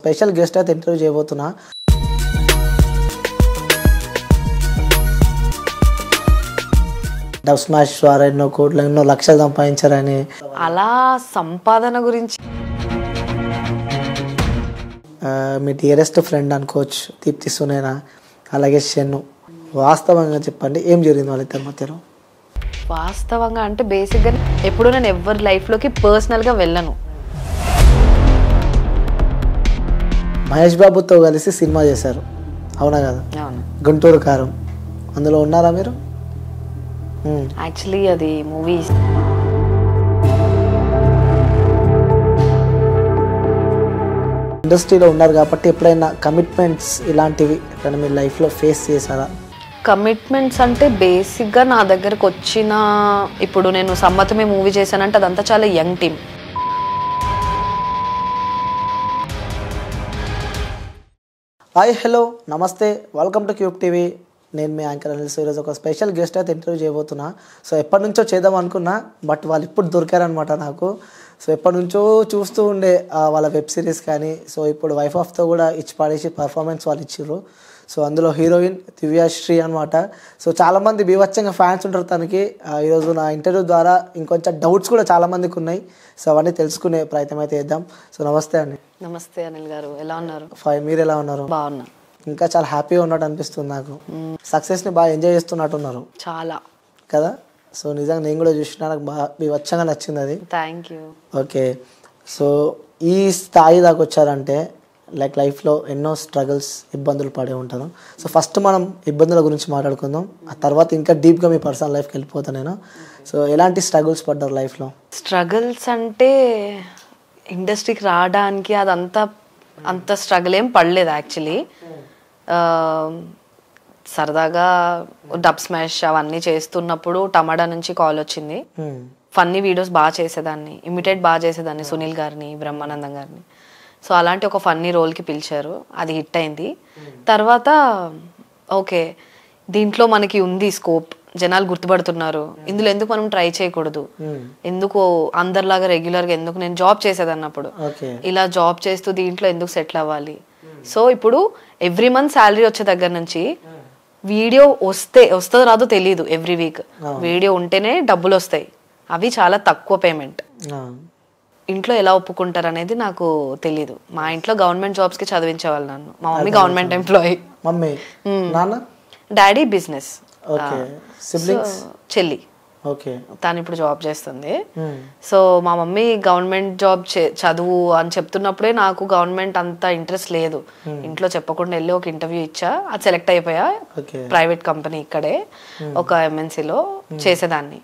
Special guest అయితే interview చేయబోతున్నా. Dub smash ద్వారా ఎన్నో కోట్లు ఎన్నో లక్షలు సంపాదించారని. అలా సంపాదన గురించి మీ డియరెస్ట్ ఫ్రెండ్ అనుకోవచ్చు దీప్తి సునేనా, అలాగే షెన్ను. వాస్తవంగా చెప్పండి, ఏం జరిగింది వాళ్ళిద్దరి మధ్యలో? వాస్తవంగా అంటే బేసిక్గా ఎప్పుడు నేను ఎవరి లైఫ్లోకి పర్సనల్గా వెళ్ళను. మహేష్ బాబుతో కలిసి సినిమా చేశారు, అవునా కదా? అవును. గుంటూరు కారం, అందులో ఉన్నారా మీరు? యాక్చువల్లీ అది మూవీ ఇండస్ట్రీలో ఉన్నారు కాబట్టి ఎప్పుడైనా కమిట్మెంట్స్ ఇలాంటివి ఎప్పుడైనా మీ లైఫ్లో ఫేస్ చేశారా? కమిట్మెంట్స్ అంటే బేసిక్గా నా దగ్గరకు వచ్చిన, ఇప్పుడు నేను సమ్మతమే మూవీ చేశానంటే అదంతా చాలా యంగ్ టీమ్. హాయ్, హలో, నమస్తే, వెల్కమ్ టు క్యూబ్ టీవీ. నేను మీ యాంకర్ అనిల్. ఈరోజు ఒక స్పెషల్ గెస్ట్ అయితే ఇంటర్వ్యూ చేయబోతున్నా. సో ఎప్పటి నుంచో చేద్దాం అనుకున్నా, బట్ వాళ్ళు ఇప్పుడు దొరికారనమాట నాకు. సో ఎప్పటి నుంచో చూస్తూ ఉండే వాళ్ళ వెబ్ సిరీస్ కానీ, సో ఇప్పుడు వైఫ్ ఆఫ్తో కూడా ఇచ్చి పాడేసి పర్ఫార్మెన్స్ వాళ్ళు ఇచ్చిర్రు. సో అందులో హీరోయిన్ దివ్యాశ్రీ అనమాట. సో చాలామంది బీభత్సంగా ఫ్యాన్స్ ఉంటారు తనకి. ఈరోజు నా ఇంటర్వ్యూ ద్వారా ఇంకొంచెం డౌట్స్ కూడా చాలామందికి ఉన్నాయి. సో అవన్నీ తెలుసుకునే ప్రయత్నం అయితే చేద్దాం. సో నమస్తే అండి. నమస్తే అనిల్ గారు, ఎలా ఉన్నారు? మీరు ఎలా ఉన్నారు? బాగున్నా. ఇంకా చాలా హ్యాపీగా ఉన్నట్టు అనిపిస్తుంది నాకు. సక్సెస్ని బాగా ఎంజాయ్ చేస్తున్నట్టున్నారు చాలా కదా. సో నిజంగా నేను కూడా చూసినా, నాకు బాగా బీభత్సంగా నచ్చింది అది. Thank you. ఓకే, సో ఈ స్థాయి దాకా వచ్చారంటే లైఫ్లో ఎన్నో స్ట్రగుల్స్, ఇబ్బందులు పడే ఉంటారు. సో ఫస్ట్ మనం ఇబ్బందుల గురించి మాట్లాడుకుందాం, ఆ తర్వాత ఇంకా డీప్గా మీ పర్సనల్ లైఫ్కి వెళ్ళిపోతాను నేను. సో ఎలాంటి స్ట్రగుల్స్ పడ్డారు లైఫ్లో? స్ట్రగుల్స్ అంటే ఇండస్ట్రీకి రావడానికి అంత స్ట్రగుల్ ఏం పడలేదు యాక్చువల్లీ. సరదాగా డబ్ స్మాష్ అవన్నీ చేస్తున్నప్పుడు టమాటా నుంచి కాల్ వచ్చింది. ఫన్నీ వీడియోస్ బాగా చేసేదాన్ని, ఇమిటేట్ బాగా చేసేదాన్ని సునీల్ గారిని, బ్రహ్మానందం గారిని. సో అలాంటి ఒక ఫన్నీ రోల్కి పిలిచారు, అది హిట్ అయింది. తర్వాత ఓకే, దీంట్లో మనకి ఉంది స్కోప్, జనాలు గుర్తుపడుతున్నారు, ఇందులో ఎందుకు మనం ట్రై చేయకూడదు, ఎందుకు అందరిలాగా రెగ్యులర్గా ఎందుకు, నేను జాబ్ చేసేదన్నప్పుడు ఇలా జాబ్ చేస్తూ దీంట్లో ఎందుకు సెటిల్ అవ్వాలి. సో ఇప్పుడు ఎవ్రీ మంత్ శాలరీ వచ్చే దగ్గర నుంచి వీడియో వస్తుందో రాదో తెలియదు. ఎవ్రీ వీక్ వీడియో ఉంటేనే డబ్బులు వస్తాయి, అవి చాలా తక్కువ పేమెంట్. ఇంట్లో ఎలా ఒప్పుకుంటారు అనేది నాకు తెలీదు. మా ఇంట్లో గవర్నమెంట్ జాబ్స్ కి చదివించేవాళ్ళు నన్ను. మా mummy government employee, daddy business, చెల్లి తను ఇప్పుడు జాబ్ చేస్తుంది. సో మా మమ్మీ గవర్నమెంట్ జాబ్ చదువు అని చెప్తున్నప్పుడే నాకు గవర్నమెంట్ అంత ఇంట్రెస్ట్ లేదు. ఇంట్లో చెప్పకుండా వెళ్ళి ఒక ఇంటర్వ్యూ ఇచ్చా, అది సెలెక్ట్ అయిపోయా. ప్రైవేట్ కంపెనీ ఇక్కడే ఒక ఎంఎన్సీలో చేసేదాన్ని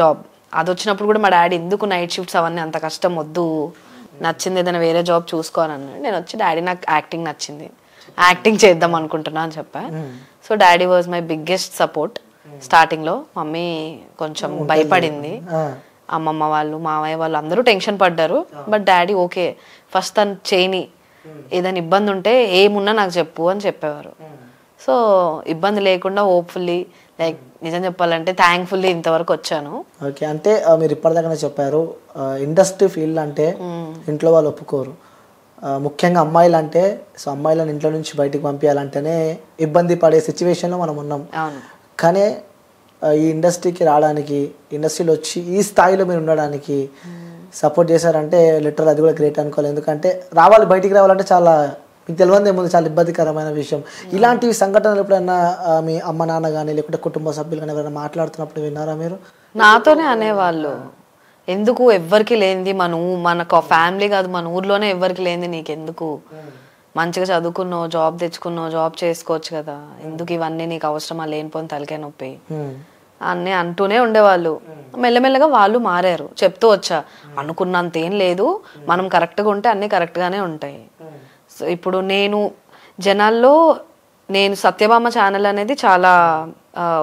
జాబ్. అది వచ్చినప్పుడు కూడా మా డాడీ ఎందుకు నైట్ షిఫ్ట్స్ అవన్నీ అంత కష్టం వద్దు, నచ్చింది ఏదైనా వేరే జాబ్ చూసుకోవాలన్నాడు. నేను వచ్చి డాడీ నాకు యాక్టింగ్ నచ్చింది, యాక్టింగ్ చేద్దాం అనుకుంటున్నా అని చెప్పా. So daddy was my biggest support. Starting లో మమ్మీ కొంచెం భయపడింది, అమ్మమ్మ వాళ్ళు, మామయ్య వాళ్ళు అందరూ టెన్షన్ పడ్డారు. బట్ డాడీ ఓకే, ఫస్ట్ తను చేయని, ఏదైనా ఇబ్బంది ఉంటే ఏమున్నా నాకు చెప్పు అని చెప్పేవారు. సో ఇబ్బంది లేకుండా హోప్ఫుల్లీ, లైక్ నిజం చెప్పాలంటే థ్యాంక్ఫుల్లీ ఇంతవరకు వచ్చాను. ఓకే, అంటే మీరు ఇప్పటిదాకా చెప్పారు ఇండస్ట్రీ ఫీల్డ్ అంటే ఇంట్లో వాళ్ళు ఒప్పుకోరు, ముఖ్యంగా అమ్మాయిలు అంటే. సో అమ్మాయిలను ఇంట్లో నుంచి బయటికి పంపించాలంటేనే ఇబ్బంది పడే సిచ్యువేషన్లో మనం ఉన్నాం. కానీ ఈ ఇండస్ట్రీకి రావడానికి, ఇండస్ట్రీలో వచ్చి ఈ స్థాయిలో మీరు ఉండడానికి సపోర్ట్ చేశారంటే లిటరల్ అది కూడా గ్రేట్ అనుకోవాలి. ఎందుకంటే బయటికి రావాలంటే చాలా, మీకు తెలియదు ఏముంది, చాలా ఇబ్బందికరమైన విషయం. ఇలాంటి సంఘటనలు ఎప్పుడైనా మీ అమ్మ నాన్న కానీ లేకుంటే కుటుంబ సభ్యులు కానీ ఎవరైనా మాట్లాడుతున్నప్పుడు విన్నారా మీరు? నాతోనే అనేవాళ్ళు, ఎందుకు ఎవ్వరికి లేనిది మనకు ఫ్యామిలీ కాదు, మన ఊర్లోనే ఎవ్వరికి లేనిది నీకెందుకు, మంచిగా చదువుకున్నావు, జాబ్ తెచ్చుకున్నావు, జాబ్ చేసుకోవచ్చు కదా, ఎందుకు ఇవన్నీ నీకు అవసరమా, లేనిపోని తలకాయ నొప్పి అన్నీ అంటూనే ఉండేవాళ్ళు. మెల్లమెల్లగా వాళ్ళు మారారు, చెప్తూ వచ్చా, అనుకున్నంత ఏం లేదు, మనం కరెక్ట్గా ఉంటే అన్నీ కరెక్ట్గానే ఉంటాయి. సో ఇప్పుడు జనాల్లో నేను సత్యభామ ఛానల్ అనేది చాలా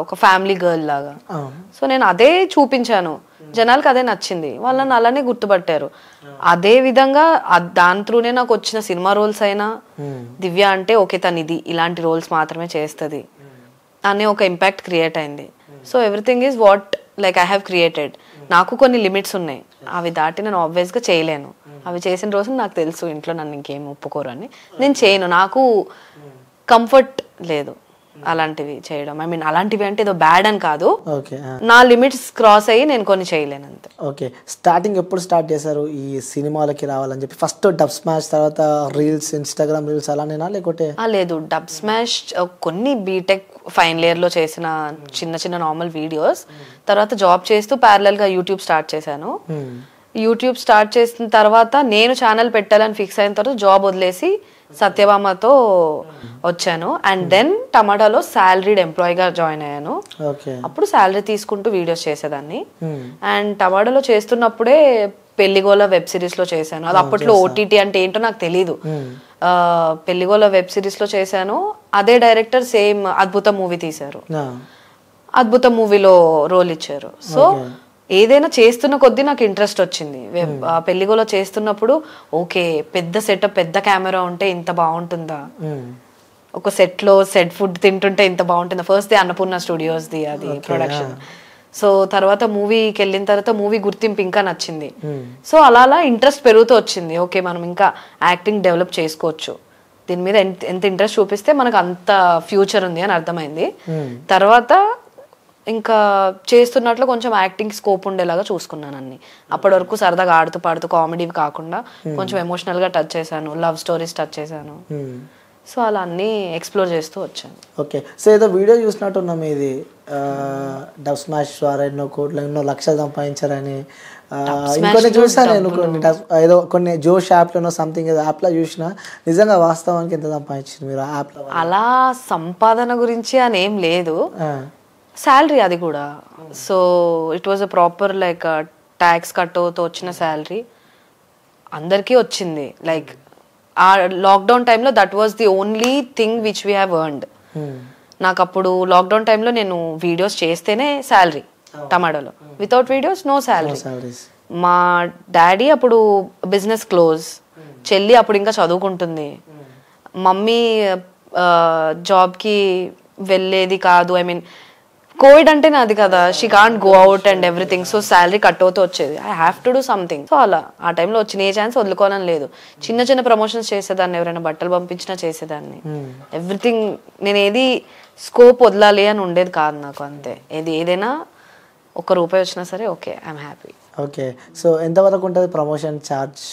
ఒక ఫ్యామిలీ గర్ల్ లాగా. సో నేను అదే చూపించాను, జనాలకు అదే నచ్చింది, వాళ్ళని అలానే గుర్తుపట్టారు. అదే విధంగా దాని త్రూనే నాకు వచ్చిన సినిమా రోల్స్ అయినా దివ్య అంటే ఓకే తను ఇలాంటి రోల్స్ మాత్రమే చేస్తుంది అనే ఒక ఇంపాక్ట్ క్రియేట్ అయింది. So everything is what like I have created. నాకు కొన్ని లిమిట్స్ ఉన్నాయి, అవి దాటి నేను ఆబ్వియస్గా చేయలేను. అవి చేసిన రోజు నాకు తెలుసు ఇంట్లో నన్ను ఇంకేం ఒప్పుకోరు అని. నేను చేయను, నాకు కంఫర్ట్ లేదు అలాంటివి చేయడం. ఐ మీన్ అలాంటివి అంటే ఏదో బ్యాడ్ అని కాదు, ఓకే నా లిమిట్స్ క్రాస్ అయ్యి నేను కొన్ని చేయలేను అంతే. ఓకే. స్టార్టింగ్ ఎప్పుడు స్టార్ట్ చేశారు ఈ సినిమాలకి రావాలని చెప్పి? ఫస్ట్ డబ్ స్మాష్, తర్వాత రీల్స్, ఇన్స్టాగ్రామ్ రీల్స్ అలానేనా లేకపోతే? లేదు, డబ్ స్మాష్ కొన్ని బీటెక్ ఫైనల్ ఇయర్ లో చేసిన చిన్న చిన్న నార్మల్ వీడియోస్, తర్వాత జాబ్ చేస్తూ ప్యారలల్ గా యూట్యూబ్ స్టార్ట్ చేశాను. యూట్యూబ్ స్టార్ట్ చేసిన తర్వాత నేను ఛానల్ పెట్టాలని ఫిక్స్ అయిన తర్వాత జాబ్ వదిలేసి సత్యభామతో వచ్చాను. అండ్ దెన్ టమాటాలో సాలరీడ్ ఎంప్లాయీగా జాయిన్ అయ్యాను. అప్పుడు శాలరీ తీసుకుంటూ వీడియోస్ చేసేదాన్ని. అండ్ టమాటాలో చేస్తున్నప్పుడే పెళ్లిగోల వెబ్ సిరీస్ లో చేశాను. అది అప్పట్లో ఓటీటీ అంటే ఏంటో నాకు తెలీదు. పెళ్లిగోల వెబ్ సిరీస్ లో చేశాను. అదే డైరెక్టర్ సేమ్ అద్భుతం మూవీ తీశారు, అద్భుతం మూవీలో రోల్ ఇచ్చారు. సో ఏదైనా చేస్తున్న కొద్దీ నాకు ఇంట్రెస్ట్ వచ్చింది. పెళ్లిగోలో చేస్తున్నప్పుడు ఓకే పెద్ద సెటప్, పెద్ద కెమెరా ఉంటే ఇంత బాగుంటుందా, ఒక సెట్ లో సెట్ ఫుడ్ తింటుంటే ఇంత బాగుంటుందా. First the Annapurna studios the అది ప్రొడక్షన్. సో తర్వాత మూవీకి వెళ్ళిన తర్వాత మూవీ గుర్తింపు ఇంకా నచ్చింది. సో అలా అలా ఇంట్రెస్ట్ పెరుగుతూ వచ్చింది. ఓకే మనం ఇంకా యాక్టింగ్ డెవలప్ చేసుకోవచ్చు, దీని మీద ఎంత ఇంట్రెస్ట్ చూపిస్తే మనకు అంత ఫ్యూచర్ ఉంది అని అర్థమైంది. తర్వాత ఇంకా చేస్తున్నట్లు కొంచెం యాక్టింగ్ స్కోప్ ఉండేలాగా చూసుకున్నాను అన్ని. అప్పటి వరకు సరదాగా ఆడుతూ పాడుతూ కామెడీ కాకుండా కొంచెం ఎమోషనల్ గా టచ్ చేశాను, లవ్ స్టోరీస్ టచ్ చేశాను. సో అలా అన్ని ఎక్స్ప్లోర్ చేస్తూ వచ్చాను. ఓకే. సో ఏదో వీడియో చూసినట్టున్నాం ఇది డబ్ స్మాష్ ద్వారా ఎన్నో కోట్లు ఎన్నో లక్షలు సంపాదించారని. ఇంకొన్ని చూసాను నేను, కొన్ని ఏదో కొన్ని జోష్ యాప్లోనో సంథింగ్ ఏదో యాప్లో చూసిన. నిజంగా వాస్తవానికి ఎంత సంపాదించారు మీరు ఆ యాప్లో? అలా సంపాదన గురించి అని ఏం లేదు, శాలరీ అది కూడా. So it was a proper like tax కట్టోతో వచ్చిన శాలరీ అందరికీ వచ్చింది. లైక్ ఆ లాక్డౌన్ టైంలో that was the only thing which we have earned. నాకు అప్పుడు లాక్డౌన్ టైంలో నేను వీడియోస్ చేస్తేనే శాలరీ టమాటోలో, వితౌట్ వీడియోస్ నో శాలరీ. మా డాడీ అప్పుడు బిజినెస్ క్లోజ్, చెల్లి అప్పుడు ఇంకా చదువుకుంటుంది, మమ్మీ జాబ్కి వెళ్ళేది కాదు. ఐ మీన్ కోవిడ్ అంటే నాది కదా, she can't go out and everything. So salary cut అవుతూ వచ్చేది, I have to do something. So అలా ఆ టైంలో వచ్చిన ఏ ఛాన్స్ వదులుకోవాలని లేదు. చిన్న చిన్న ప్రమోషన్స్ చేసేదాన్ని, ఎవరైనా బట్టలు పంపించినా చేసేదాన్ని. ఎవ్రీథింగ్ నేను ఏది స్కోప్ వదలాలి అని ఉండేది కాదు నాకు, అంతే. ఏదైనా ₹1 వచ్చినా సరే okay, I'm happy. Okay. So ఎంతవరకు ఉంటుంది ప్రమోషన్ ఛార్జ్?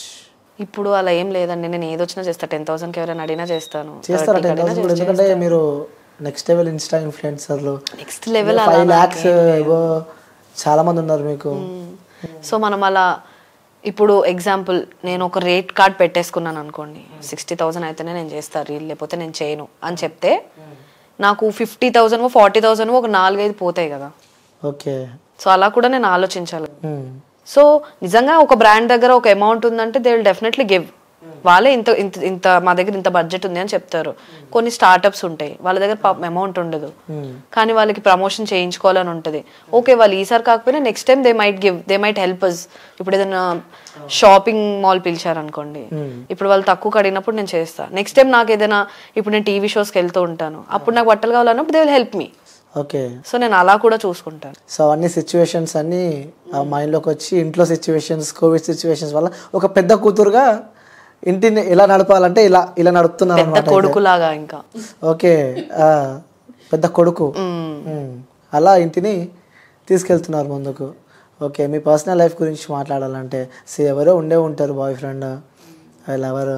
ఇప్పుడు అలా ఏం లేదండి, నేను ఏది వచ్చినా చేస్తాను. 10,000కి ఎవరైనా అడిగినా చేస్తాను. చేస్తారా 10,000? ఎందుకంటే మీరు నెక్స్ట్ లెవెల్ ఇన్స్టా ఇన్ఫ్లుయెన్సర్లు, నెక్స్ట్ లెవెల్ 5 lakhs చాలా మంది ఉన్నారు మీకు. సో మనం అలా ఇప్పుడు ఎగ్జాంపుల్ నేను ఒక రేట్ కార్డ్ పెట్టేసుకున్నాను అనుకోండి, 60,000 అయితేనే నేను చేస్తాను రీల్, లేకపోతే నేను చేయను అని చెప్తే నాకు 50,000 40,000 ఒక 4-5 పోతాయి కదా. ఓకే. సో అలా కూడా నేను ఆలోచించాలి. సో నిజంగా ఒక బ్రాండ్ దగ్గర ఒక అమౌంట్ ఉందంటే దే విల్ డెఫినెట్లీ గివ్. వాళ్ళే ఇంత ఇంత ఇంత మా దగ్గర ఇంత బడ్జెట్ ఉంది అని చెప్తారు. కొన్ని స్టార్ట్అప్స్ ఉంటాయి, వాళ్ళ దగ్గర అమౌంట్ ఉండదు, కానీ వాళ్ళకి ప్రమోషన్ చేయించుకోవాలని ఉంటుంది. ఓకే వాళ్ళు ఈసారి కాకపోయినా next time they might give, they might help us. ఇప్పుడు ఏదైనా షాపింగ్ మాల్ పిలిచారనుకోండి, ఇప్పుడు వాళ్ళు తక్కువ కడిగినప్పుడు నేను చేస్తాను. నెక్స్ట్ టైం నాకు ఏదైనా, ఇప్పుడు నేను టీవీ షోస్కి వెళ్తూ ఉంటాను, అప్పుడు నాకు బట్టలు కావాలన్నప్పుడు they will help me. Okay. So నేను అలా కూడా చూసుకుంటాను. సో అన్ని సిచ్యువేషన్స్ అన్ని మైండ్లోకి వచ్చి, ఇంట్లో సిచ్యువేషన్స్, కోవిడ్ సిచ్యువేషన్స్ వల్ల ఒక పెద్ద కూతురుగా ఇంటిని ఎలా నడపాలంటే ఇలా ఇలా నడుపుతున్నారు అన్నమాట, కొడుకులాగా. ఇంకా ఓకే, పెద్ద కొడుకు అలా ఇంటిని తీసుకెళ్తున్నారు ముందుకు. ఓకే. మీ పర్సనల్ లైఫ్ గురించి మాట్లాడాలంటే ఎవరో ఉండే ఉంటారు, boy friend, lover.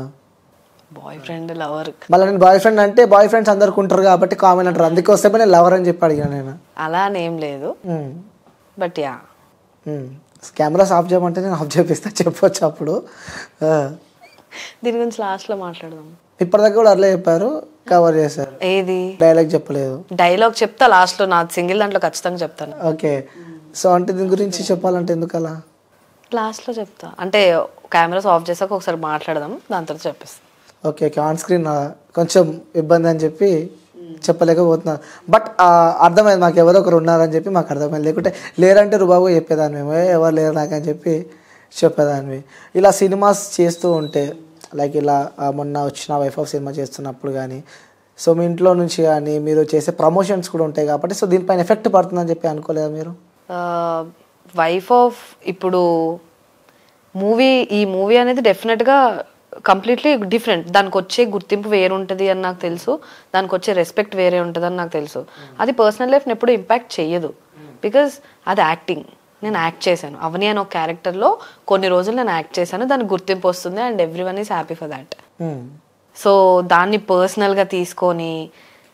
Boy friend lover, మళ్ళీ నేను బాయ్ ఫ్రెండ్ అంటే బాయ్ ఫ్రెండ్స్ అందరికి ఉంటారు కాబట్టి కామన్ అంటారు, అందుకోసమే నేను లవర్ అని చెప్పి అడిగాను నేను. అలా ఏం లేదు, బట్ యా. కెమెరాస్ ఆఫ్ చేయమంటే నేను ఆఫ్ చేపిస్తా, చెప్పొచ్చు అప్పుడు. దీని గురించి లాస్ట్ లో మాట్లాడదాం. ఇప్పటిదాకా కూడా అట్లా చెప్పారు, కవర్ చేశారు. ఏది డైలాగ్ చెప్పలేదు? డైలాగ్ చెప్తా లాస్ట్ లో, నా సింగిల్ దాంట్లో ఖచ్చితంగా చెప్తాను. ఓకే. సో అంటే దీని గురించి చెప్పాలంటే ఎందుకు అలా లాస్ట్ లో చెప్తా, అంటే కెమెరాస్ ఆఫ్ చేసాక ఒకసారి మాట్లాడదాం, దాని తర్వాత చెప్పేస్తాను. ఓకే. ఆన్ స్క్రీన్ కొంచెం ఇబ్బంది అని చెప్పి చెప్పలేకపోతున్నా, బట్ అర్థమైంది మాకు ఎవరో ఒకరు ఉన్నారని చెప్పి మాకు అర్థమైంది. లేకుంటే లేరంటే రుబాబు చెప్పేదాన్ని, మేము ఎవరు లేరు నాకని చెప్పి చెప్పేదాన్ని. ఇలా సినిమాస్ చేస్తూ ఉంటే, లైక్ ఇలా మొన్న వచ్చిన వైఫ్ ఆఫ్ సినిమా చేస్తున్నప్పుడు కానీ, సో మీ ఇంట్లో నుంచి కానీ మీరు చేసే ప్రమోషన్స్ కూడా ఉంటాయి కాబట్టి, సో దీనిపైన ఎఫెక్ట్ పడుతుందని చెప్పి అనుకోలేదా మీరు? వైఫ్ ఆఫ్ ఇప్పుడు ఈ మూవీ అనేది డెఫినెట్గా కంప్లీట్లీ డిఫరెంట్. దానికి వచ్చే గుర్తింపు వేరే ఉంటుంది అని నాకు తెలుసు, దానికి వచ్చే రెస్పెక్ట్ వేరే ఉంటుంది అని నాకు తెలుసు. అది పర్సనల్ లైఫ్ని ఎప్పుడు ఇంపాక్ట్ చెయ్యదు, బికాజ్ అది యాక్టింగ్. నేను యాక్ట్ చేశాను, అవని అని ఒక క్యారెక్టర్లో కొన్ని రోజులు నేను యాక్ట్ చేశాను, దానికి గుర్తింపు వస్తుంది and everyone is happy for that. So దాన్ని పర్సనల్గా తీసుకొని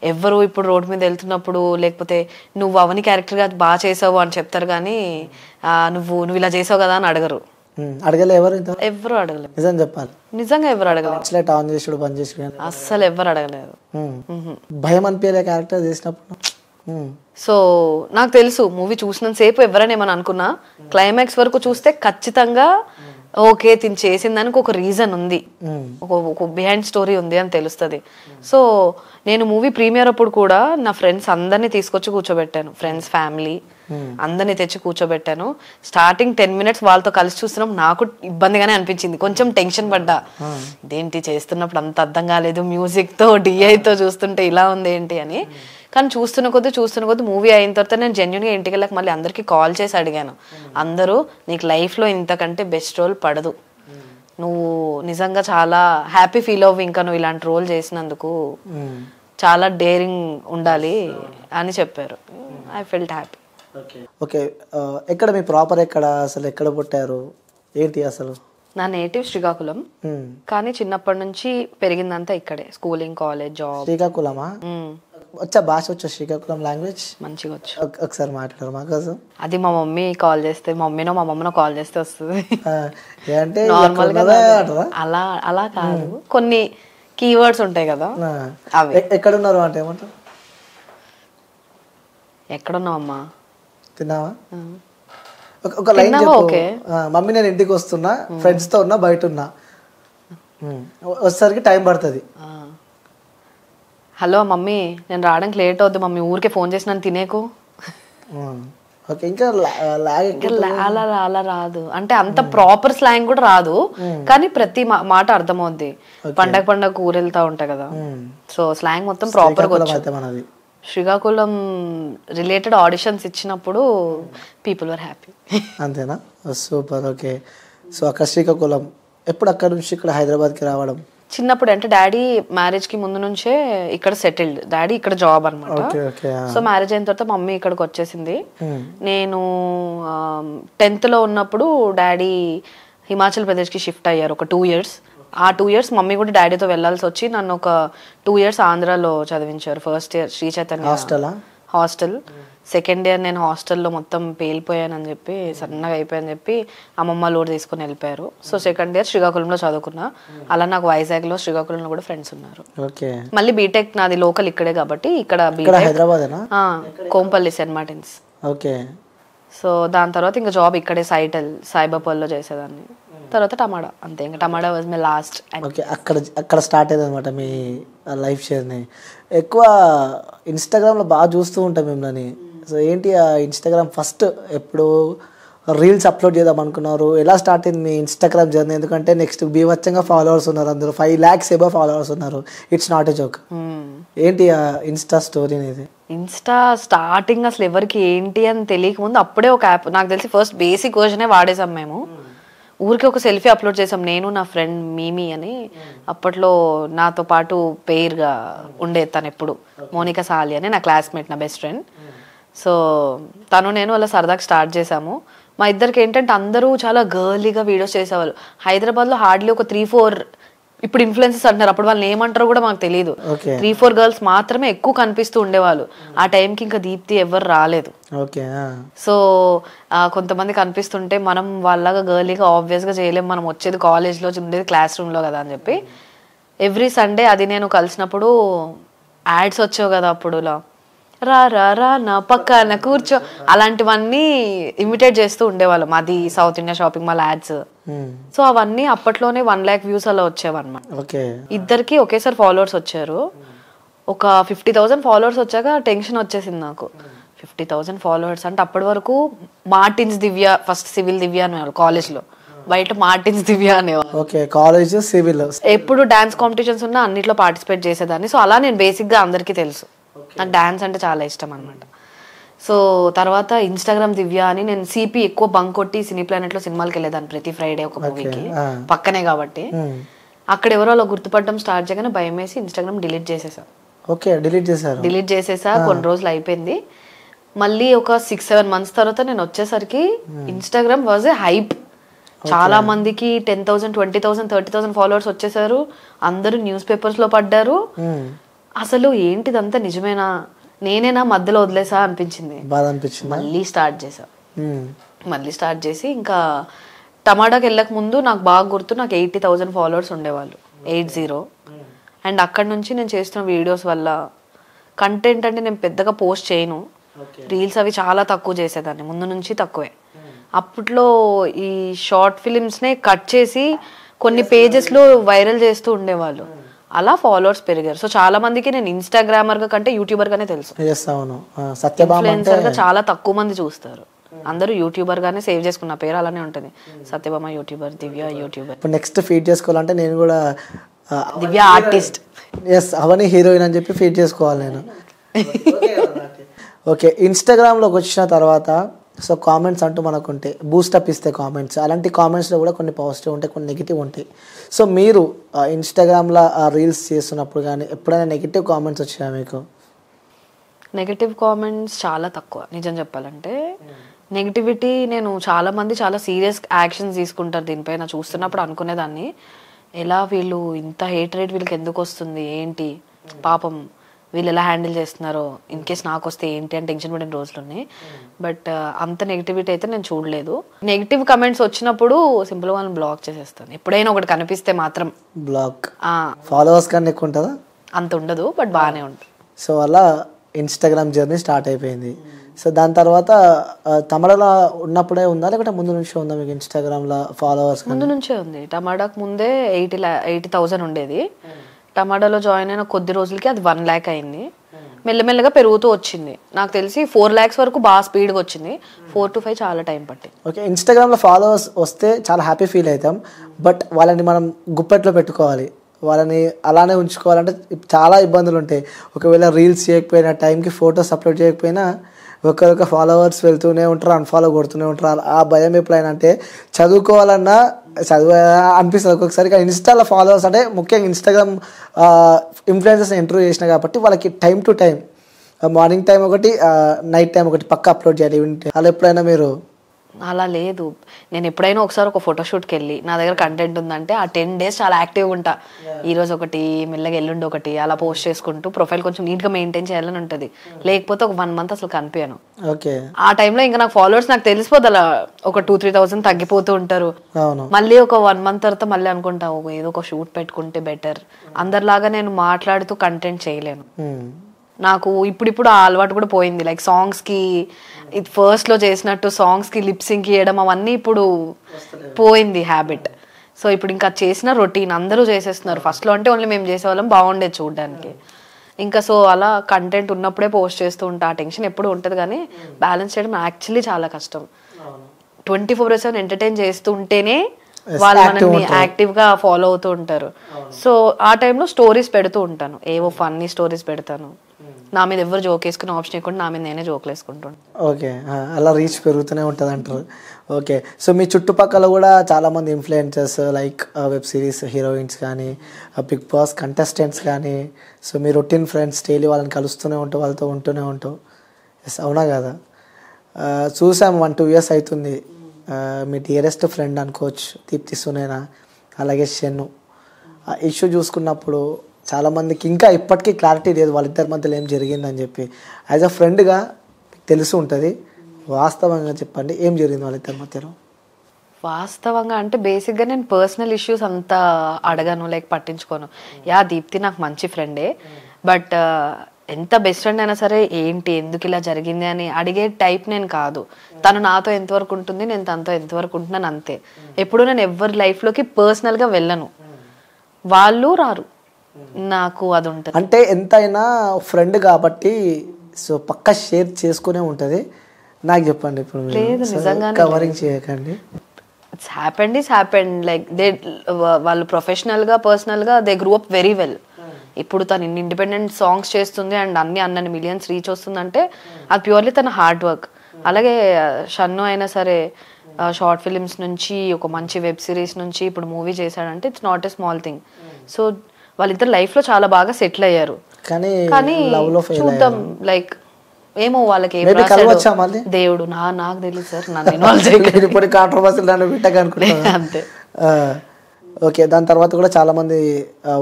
ఎవరు ఇప్పుడు రోడ్ మీద వెళ్తున్నప్పుడు లేకపోతే నువ్వు అవని క్యారెక్టర్గా బాగా చేసావు అని చెప్తారు, కానీ నువ్వు ఇలా చేసావు కదా అని అడగరు. అడగలే ఎవరు అడగలేదు, నిజం చెప్పాలి, నిజంగా ఎవరు అడగలేదు. ఆన్ చేసుడు బంద్ చేసుడు అస్సలు ఎవరు అడగలేదు. భయం అనిపించలే క్యారెక్టర్ చేసినప్పుడు. సో నాకు తెలుసు మూవీ చూసినంత సేపు ఎవరైనా ఏమని అనుకున్నా, క్లైమాక్స్ వరకు చూస్తే ఖచ్చితంగా ఓకే తిని చేసిన దానికి ఒక రీజన్ ఉంది, ఒక బిహైండ్ స్టోరీ ఉంది అని తెలుస్తుంది. సో నేను మూవీ ప్రీమియర్ అప్పుడు కూడా నా ఫ్రెండ్స్ అందరినీ తీసుకొచ్చి కూర్చోబెట్టాను, ఫ్రెండ్స్ ఫ్యామిలీ అందరినీ తెచ్చి కూర్చోబెట్టాను. స్టార్టింగ్ 10 minutes వాళ్ళతో కలిసి చూస్తున్నాం, నాకు ఇబ్బందిగానే అనిపించింది, కొంచెం టెన్షన్ పడ్డా, ఇదేంటి చేస్తున్నప్పుడు అంత అర్థం కాలేదు, మ్యూజిక్తో డిఐతో చూస్తుంటే ఇలా ఉంది ఏంటి అని. కానీ చూస్తున్న కొద్ది మూవీ అయిన తర్వాత నేను జెన్యున్గా ఇంటికి వెళ్ళక మళ్ళీ అందరికీ కాల్ చేసి అడిగాను, అందరూ నీకు లైఫ్లో ఇంతకంటే బెస్ట్ రోల్ పడదు, నువ్వు నిజంగా చాలా హ్యాపీ ఫీల్ అవ్వు, ఇంకా నువ్వు ఇలాంటి రోల్ చేసినందుకు చాలా డేరింగ్ ఉండాలి అని చెప్పారు. I felt happy. ఓకే, ఎక్కడ మీ ప్రాపర్ ఎక్కడ, అసలు ఎక్కడ పుట్టారు ఏంటి అసలు? నా నేటివ్ శ్రీకాకుళం, కానీ చిన్నప్పటి నుంచి పెరిగిందంతా ఇక్కడే, స్కూలింగ్ కాలేజ్ జాబ్. శ్రీకాకుళమా? వచ్చా భాష వచ్చా శ్రీకాకుళం లాంగ్వేజ్? మంచిగా వచ్చు. ఒకసారి మాట్లాడరు మా కోసం? అది మా మమ్మీ కాల్ చేస్తే, మా మమ్మీనో కాల్ చేస్తే వస్తుంది. అంటే నార్మల్గా అలా అలా కాదు, కొన్ని కీవర్డ్స్ ఉంటాయి కదా అవి. ఎక్కడున్నారు అంటే ఏమంటారు? ఎక్కడున్నావు అమ్మా, తిన్నావా? ఒక లైన్ చెప్పు. మమ్మీ నేను ఇంటికి వస్తున్నా, ఫ్రెండ్స్ తో ఉన్నా, బయట ఉన్నా, వచ్చేసరికి టైం పడుతుంది. హలో మమ్మీ నేను రావడానికి లేట్ అవుద్ది మమ్మీ, ఊరికే ఫోన్ చేసి నన్ను తినేకు. ఇంకా అలా రాదు, అంటే అంత ప్రాపర్ స్లాంగ్ కూడా రాదు, కానీ ప్రతి మాట అర్థమవుద్ది. పండగ ఊరు వెళ్తా ఉంటాయి కదా, సో స్లాంగ్ మొత్తం ప్రాపర్ గా వచ్చి. శ్రీకాకుళం రిలేటెడ్ ఆడిషన్స్ ఇచ్చినప్పుడు పీపుల్ వర్ హ్యాపీ. అంతేనా? సూపర్. ఓకే, సో అక్కడ శ్రీకాకుళం, ఎప్పుడు అక్కడ నుంచి ఇక్కడ హైదరాబాద్కి రావడం? చిన్నప్పుడు, అంటే డాడీ మ్యారేజ్ కి ముందు నుంచే ఇక్కడ సెటిల్డ్, డాడీ ఇక్కడ జాబ్ అనమాట. సో మ్యారేజ్ అయిన తర్వాత మమ్మీ ఇక్కడికి వచ్చేసింది. నేను 10th లో ఉన్నప్పుడు డాడీ హిమాచల్ ప్రదేశ్కి షిఫ్ట్ అయ్యారు ఒక 2 years. ఆ 2 years మమ్మీ కూడా డాడీతో వెళ్లాల్సి వచ్చి నన్ను ఒక 2 years ఆంధ్రాలో చదివించారు. First year Sri Chaitanya hostel, second year నేను హాస్టల్లో మొత్తం పేలిపోయానని చెప్పి, సన్నగా అయిపోయాని చెప్పి అమ్మమ్మ లోడ్ తీసుకొని వెళ్ళిపోయారు. సో సెకండ్ ఇయర్ శ్రీకాకుళంలో చదువుకున్నా. అలా నాకు వైజాగ్లో శ్రీకాకుళంలో కూడా ఫ్రెండ్స్ ఉన్నారు. మళ్ళీ బీటెక్ నాది లోకల్ ఇక్కడే కాబట్టి ఇక్కడ Kompally Saint Martin's. Okay. So దాని తర్వాత ఇంకా జాబ్ ఇక్కడే సైబర్పల్లో చేసేదాన్ని. తర్వాత టమాటా, అంతే. ఇంకా టమాటా వాజ్ మై లాస్ట్. ఓకే, అక్కడ స్టార్ట్ అయ్యేది అనమాట మీ లైఫ్ జర్నీ. ఎక్కువ ఇన్స్టాగ్రామ్లో బాగా చూస్తూ ఉంటాం మిమ్మల్ని. సో ఏంటి ఆ ఇన్స్టాగ్రామ్ ఫస్ట్ ఎప్పుడు రీల్స్ అప్లోడ్ చేద్దాం అనుకున్నారు? ఎలా స్టార్ట్ అయింది మీ ఇన్స్టాగ్రామ్ జర్నీ? ఎందుకంటే నెక్స్ట్ బీభత్సంగా ఫాలోవర్స్ ఉన్నారు, అందరూ 5 lakhs ఎబో ఫాలోవర్స్ ఉన్నారు. It's not a joke. ఏంటి ఆ ఇన్స్టా స్టోరీ అనేది? ఇన్స్టా స్టార్టింగ్ అసలు ఎవరికి ఏంటి అని తెలియక ముందు అప్పుడే ఒక యాప్, నాకు తెలిసి ఫస్ట్ బేసిక్ వర్జనే వాడేసాం మేము. ఊరికి ఒక సెల్ఫీ అప్లోడ్ చేసాం, నేను నా ఫ్రెండ్ మీమీ అని. అప్పట్లో నాతో పాటు పేరుగా ఉండేది తను ఎప్పుడు, మోనికా సాలి అని, నా క్లాస్మేట్, నా బెస్ట్ ఫ్రెండ్. సో తను నేను అలా సరదాగా స్టార్ట్ చేసాము. మా ఇద్దరికి ఏంటంటే అందరూ చాలా గర్లీగా వీడియోస్ చేసేవాళ్ళు. హైదరాబాద్లో హార్డ్లీ ఒక 3-4 ఇప్పుడు ఇన్ఫ్లుయెన్సర్స్ అంటున్నారు, అప్పుడు వాళ్ళని ఏమంటారో కూడా మాకు తెలియదు. 3-4 గర్ల్స్ మాత్రమే ఎక్కువ కనిపిస్తూ ఉండేవాళ్ళు. ఆ టైంకి ఇంకా దీప్తి ఎవరు రాలేదు. సో కొంతమంది కనిపిస్తుంటే మనం వాళ్ళగా గర్లీగా ఆబ్వియస్గా చేయలేము, మనం వచ్చేది కాలేజ్లో ఉండేది క్లాస్ రూమ్లో కదా అని చెప్పి ఎవ్రీ సండే అది నేను కలిసినప్పుడు యాడ్స్ వచ్చావు కదా అప్పుడులా, రా రా రా నా పక్కన కూర్చో, అలాంటివన్నీ ఇమిటేట్ చేస్తూ ఉండేవాళ్ళం. అది south India shopping mall ads. So అవన్నీ అప్పట్లోనే 1 lakh views అలా వచ్చేవన్నమాట. ఇద్దరికి ఒకేసారి ఫాలోవర్స్ వచ్చారు. ఒక 50,000 ఫాలోవర్స్ వచ్చాక టెన్షన్ వచ్చేసింది నాకు. 50,000 ఫాలోవర్స్ అంటే అప్పటి వరకు మార్టిన్స్ దివ్య, ఫస్ట్ సివిల్ దివ్య అనేవాళ్ళు కాలేజ్లో, బయట మార్టిన్స్ దివ్య అనేవాళ్ళు. ఎప్పుడు డాన్స్ కాంపిటీషన్స్ ఉన్నా అన్నిట్లో పార్టిసిపేట్ చేసేదాన్ని. సో అలా నేను బేసిక్గా అందరికీ తెలుసు, నాకు డాన్స్ అంటే చాలా ఇష్టం అనమాట. సో తర్వాత ఇన్స్టాగ్రామ్ దివ్య అని నేను సిపి ఎక్కువ బంక్ కొట్టి సినీ ప్లానెట్ లో సినిమాలకి వెళ్ళేదాన్ని ప్రతి ఫ్రైడే ఒక మూవీకి పక్కనే కాబట్టి అక్కడ ఎవరో అలా గుర్తుపడడం స్టార్ట్ చేయగానే భయం వేసి ఇన్స్టాగ్రామ్ డిలీట్ చేసేసా. ఓకే, డిలీట్ చేసేసా. కొన్ని రోజులు అయిపోయింది. మళ్ళీ ఒక 6-7 months తర్వాత నేను వచ్చేసరికి ఇన్స్టాగ్రామ్ వాజ్ ఏ హైప్. చాలా మందికి 10,000 20,000 30,000 ఫాలోవర్స్ వచ్చేసారు. అందరూ న్యూస్ పేపర్స్ లో పడ్డారు. అసలు ఏంటిదంతా నిజమేనా, నేనేనా మధ్యలో వదిలేసా అనిపించింది. మళ్ళీ స్టార్ట్ చేసి ఇంకా టమాటాకి వెళ్ళక ముందు నాకు బాగా గుర్తు, నాకు 80,000 ఫాలోవర్స్ ఉండేవాళ్ళు, 80. అండ్ అక్కడ నుంచి నేను చేస్తున్న వీడియోస్ వల్ల కంటెంట్ అంటే నేను పెద్దగా పోస్ట్ చేయను, రీల్స్ అవి చాలా తక్కువ చేసేదాన్ని, ముందు నుంచి తక్కువే. అప్పట్లో ఈ షార్ట్ ఫిలిమ్స్నే కట్ చేసి కొన్ని పేజెస్లో వైరల్ చేస్తూ ఉండేవాళ్ళు. అలా ఫాలోవర్స్ పెరిగారు. సో చాలా మందికి నేను ఇన్స్టాగ్రామర్ గా కంటే యూట్యూబర్ గానే తెలుసు. ఇన్ఫ్లుయెన్సర్ గా చాలా తక్కువ మంది చూస్తారు. అందరూ యూట్యూబర్ గానే సేవ్ చేసుకున్న పేరు అలానే ఉంటుంది, సత్యభామ యూట్యూబర్, దివ్య యూట్యూబర్. ఇప్పుడు నెక్స్ట్ ఫీడ్ చేసుకోవాలంటే నేను కూడా దివ్య ఆర్టిస్ట్, అవని హీరోయిన్ అని చెప్పి ఫీడ్ చేసుకోవాలి నేను. ఓకే, ఇన్స్టాగ్రామ్లోకి వచ్చిన తర్వాత సో కామెంట్స్ అంటూ మనకు ఉంటాయి, బూస్టప్ ఇస్తే కామెంట్స్. అలాంటి కామెంట్స్లో కూడా కొన్ని పాజిటివ్ ఉంటాయి, కొన్ని నెగిటివ్ ఉంటాయి. సో మీరు ఇన్స్టాగ్రామ్లో రీల్స్ చేస్తున్నప్పుడు కానీ ఎప్పుడైనా నెగిటివ్ కామెంట్స్ వచ్చాయా మీకు? నెగిటివ్ కామెంట్స్ చాలా తక్కువ, నిజం చెప్పాలంటే. నెగిటివిటీ నేను చాలా మంది చాలా సీరియస్ యాక్షన్స్ తీసుకుంటారు దీనిపైన. చూస్తున్నప్పుడు అనుకునేదాన్ని, ఎలా వీళ్ళు ఇంత హేట్ రేట్ వీళ్ళకి ఎందుకు వస్తుంది, ఏంటి పాపం వీళ్ళు ఎలా హ్యాండిల్ చేస్తున్నారో, ఇన్ కేస్ నాకు వస్తే ఏంటి అని టెన్షన్ పడిన రోజులు ఉన్నాయి. బట్ అంత నెగిటివిటీ అయితే నేను చూడలేదు. నెగిటివ్ కమెంట్స్ వచ్చినప్పుడు సింపుల్గా వాళ్ళని బ్లాక్ చేసేస్తాను. ఎప్పుడైనా ఒకటి కనిపిస్తే మాత్రం బ్లాక్. ఫాలోవర్స్ కన్నా ఎక్కువ ఉంటుందా? అంత ఉండదు, బట్ బాగానే ఉంటుంది. సో అలా ఇన్స్టాగ్రామ్ జర్నీ స్టార్ట్ అయిపోయింది. సో దాని తర్వాత తమిళలో ఉన్నప్పుడే ఉందా లేకపోతే ముందు నుంచే ఉందా మీకు ఇన్స్టాగ్రామ్లో ఫాలోవర్స్? ముందు నుంచే ఉంది. టమాటాకు ముందే 80,000 ఉండేది. టమాటాలో జాయిన్ అయిన కొద్ది రోజులకి అది 1 lakh అయింది. మెల్లమెల్లగా పెరుగుతూ వచ్చింది. నాకు తెలిసి 4 lakhs వరకు బాగా స్పీడ్గా వచ్చింది. 4 to 5 చాలా టైం పట్టింది. ఓకే, ఇన్స్టాగ్రామ్లో ఫాలోవర్స్ వస్తే చాలా హ్యాపీ ఫీల్ అవుతాం. బట్ వాళ్ళని మనం గుప్పెట్లో పెట్టుకోవాలి, వాళ్ళని అలానే ఉంచుకోవాలంటే చాలా ఇబ్బందులు ఉంటాయి. ఒకవేళ రీల్స్ చేయకపోయినా, టైంకి ఫొటోస్ అప్లోడ్ చేయకపోయినా ఒకరొక ఫాలోవర్స్ వెళ్తూనే ఉంటారు, అన్ఫాలో కొడుతూనే ఉంటారు. ఆ భయం ఎప్పుడైనా అంటే చదువుకోవాలన్నా అనిపిస్తుంది ఒక్కొక్కసారి. కానీ ఇన్స్టాలో ఫాలోవర్స్ అంటే ముఖ్యంగా ఇన్స్టాగ్రామ్ ఇన్ఫ్లుయెన్సర్స్ ఇంటర్వ్యూ చేసిన కాబట్టి వాళ్ళకి time to time, morning time ఒకటి, నైట్ టైం ఒకటి పక్క అప్లోడ్ చేయాలి. అలా ఎప్పుడైనా మీరు? అలా లేదు. నేను ఎప్పుడైనా ఒకసారి ఒక ఫోటోషూట్కి వెళ్ళి నా దగ్గర కంటెంట్ ఉందంటే ఆ 10 days చాలా యాక్టివ్గా ఉంటా. ఈరోజు ఒకటి, మెల్లగా ఎల్లుండి ఒకటి, అలా పోస్ట్ చేసుకుంటూ ప్రొఫైల్ కొంచెం నీట్గా మెయింటైన్ చేయాలని ఉంటుంది. లేకపోతే ఒక 1 month అసలు కనిపించను. ఓకే, ఆ టైంలో ఇంకా నాకు ఫాలోవర్స్ నాకు తెలిసిపోద్ది, అలా ఒక 2-3,000 తగ్గిపోతూ ఉంటారు. మళ్ళీ ఒక 1 month తర్వాత మళ్ళీ అనుకుంటా ఏదో ఒక షూట్ పెట్టుకుంటే బెటర్. అందరిలాగా నేను మాట్లాడుతూ కంటెంట్ చేయలేను. నాకు ఇప్పుడు ఆ అలవాటు కూడా పోయింది. లైక్ సాంగ్స్కి ఇది ఫస్ట్లో చేసినట్టు సాంగ్స్కి లిప్సింగ్ చేయడం అవన్నీ ఇప్పుడు పోయింది హ్యాబిట్. సో ఇప్పుడు ఇంకా చేసిన రొటీన్ అందరూ చేసేస్తున్నారు. ఫస్ట్లో అంటే ఓన్లీ మేము చేసేవాళ్ళం, బాగుండేది చూడడానికి. ఇంకా సో అలా కంటెంట్ ఉన్నప్పుడే పోస్ట్ చేస్తూ ఉంటా. ఆ టెన్షన్ ఎప్పుడు ఉంటుంది, కానీ బ్యాలెన్స్ చేయడం యాక్చువల్లీ చాలా కష్టం. 24/7 ఎంటర్టైన్ చేస్తూ ఉంటేనే వాళ్ళు మనల్ని యాక్టివ్గా ఫాలో అవుతూ ఉంటారు. సో ఆ టైంలో స్టోరీస్ పెడుతూ ఉంటాను, ఏవో ఫన్నీ స్టోరీస్ పెడతాను. నా మీద ఎవరు జోక్ వేసుకునే ఆప్షన్ ఇవ్వకుండా నా మీద నేనే జోకులు వేసుకుంటాను. ఓకే, అలా రీచ్ పెరుగుతూనే ఉంటుంది అంటారు. ఓకే, సో మీ చుట్టుపక్కల కూడా చాలామంది influencers like web series heroines కానీ, బిగ్ బాస్ కంటెస్టెంట్స్ కానీ, సో మీ రొటీన్ ఫ్రెండ్స్ డైలీ వాళ్ళని కలుస్తూనే ఉంటావు, వాళ్ళతో ఉంటూనే ఉంటావు. ఎస్, అవునా కదా? చూసాము 1-2 years అవుతుంది. మీ డియరెస్ట్ ఫ్రెండ్ అనుకోవచ్చు దీప్తి సునేనా, అలాగే షెన్ను. ఆ ఇష్యూ చూసుకున్నప్పుడు చాలామందికి ఇంకా ఇప్పటికీ క్లారిటీ లేదు వాళ్ళిద్దరి మధ్యలో ఏం జరిగిందని చెప్పి. యాజ్ అ ఫ్రెండ్గా తెలుసు ఉంటుంది, వాస్తవంగా చెప్పండి ఏం జరిగింది వాళ్ళిద్దరి మధ్యలో? వాస్తవంగా అంటే బేసిక్గా నేను పర్సనల్ ఇష్యూస్ అంతా అడగను, లైక్ పట్టించుకోను. దీప్తి నాకు మంచి ఫ్రెండే, బట్ ఎంత బెస్ట్ ఫ్రెండ్ అయినా సరే ఏంటి ఎందుకు ఇలా జరిగింది అని అడిగే టైప్ నేను కాదు. తను నాతో ఎంతవరకు ఉంటుంది, నేను తనతో ఎంతవరకు ఉంటున్నాను, అంతే. ఎప్పుడు నేను ఎవరి లైఫ్లోకి పర్సనల్గా వెళ్ళను, వాళ్ళు రారు, నాకు అది ఉంటుంది. అంటే ఎంతైనా ఫ్రెండ్ కాబట్టి సో పక్కా షేర్ చేసుకునే ఉంటుంది. నాకు చెప్పండి ఇప్పుడు, లేదు నిజంగా కవరింగ్ చేయకండి. ఇట్స్ హ్యాపెండ్ లైక్ దే వాళ్ళు ప్రొఫెషనల్గా పర్సనల్గా they grew up very well. ఇప్పుడు తను ఇన్ని ఇండిపెండెంట్ సాంగ్స్ చేస్తుంది అండ్ అన్నని మిలియన్స్ రీచ్ వస్తుందంటే అది ప్యూర్లీ తన హార్డ్ వర్క్. అలాగే షన్ను అయినా సరే షార్ట్ ఫిలిమ్స్ నుంచి ఒక మంచి వెబ్ సిరీస్ నుంచి ఇప్పుడు మూవీ చేశాడంటే it's not a small thing. So వాళ్ళిద్దరు లైఫ్ లో చాలా బాగా సెటిల్ అయ్యారు. కానీ చూద్దాం లైక్ ఏమో వాళ్ళకి ఏం రాశాడు దేవుడు నాకు తెలియదు సార్, నన్ను ఇన్వాల్వ్ చేయలేదు అంతే. ఓకే, దాని తర్వాత కూడా చాలా మంది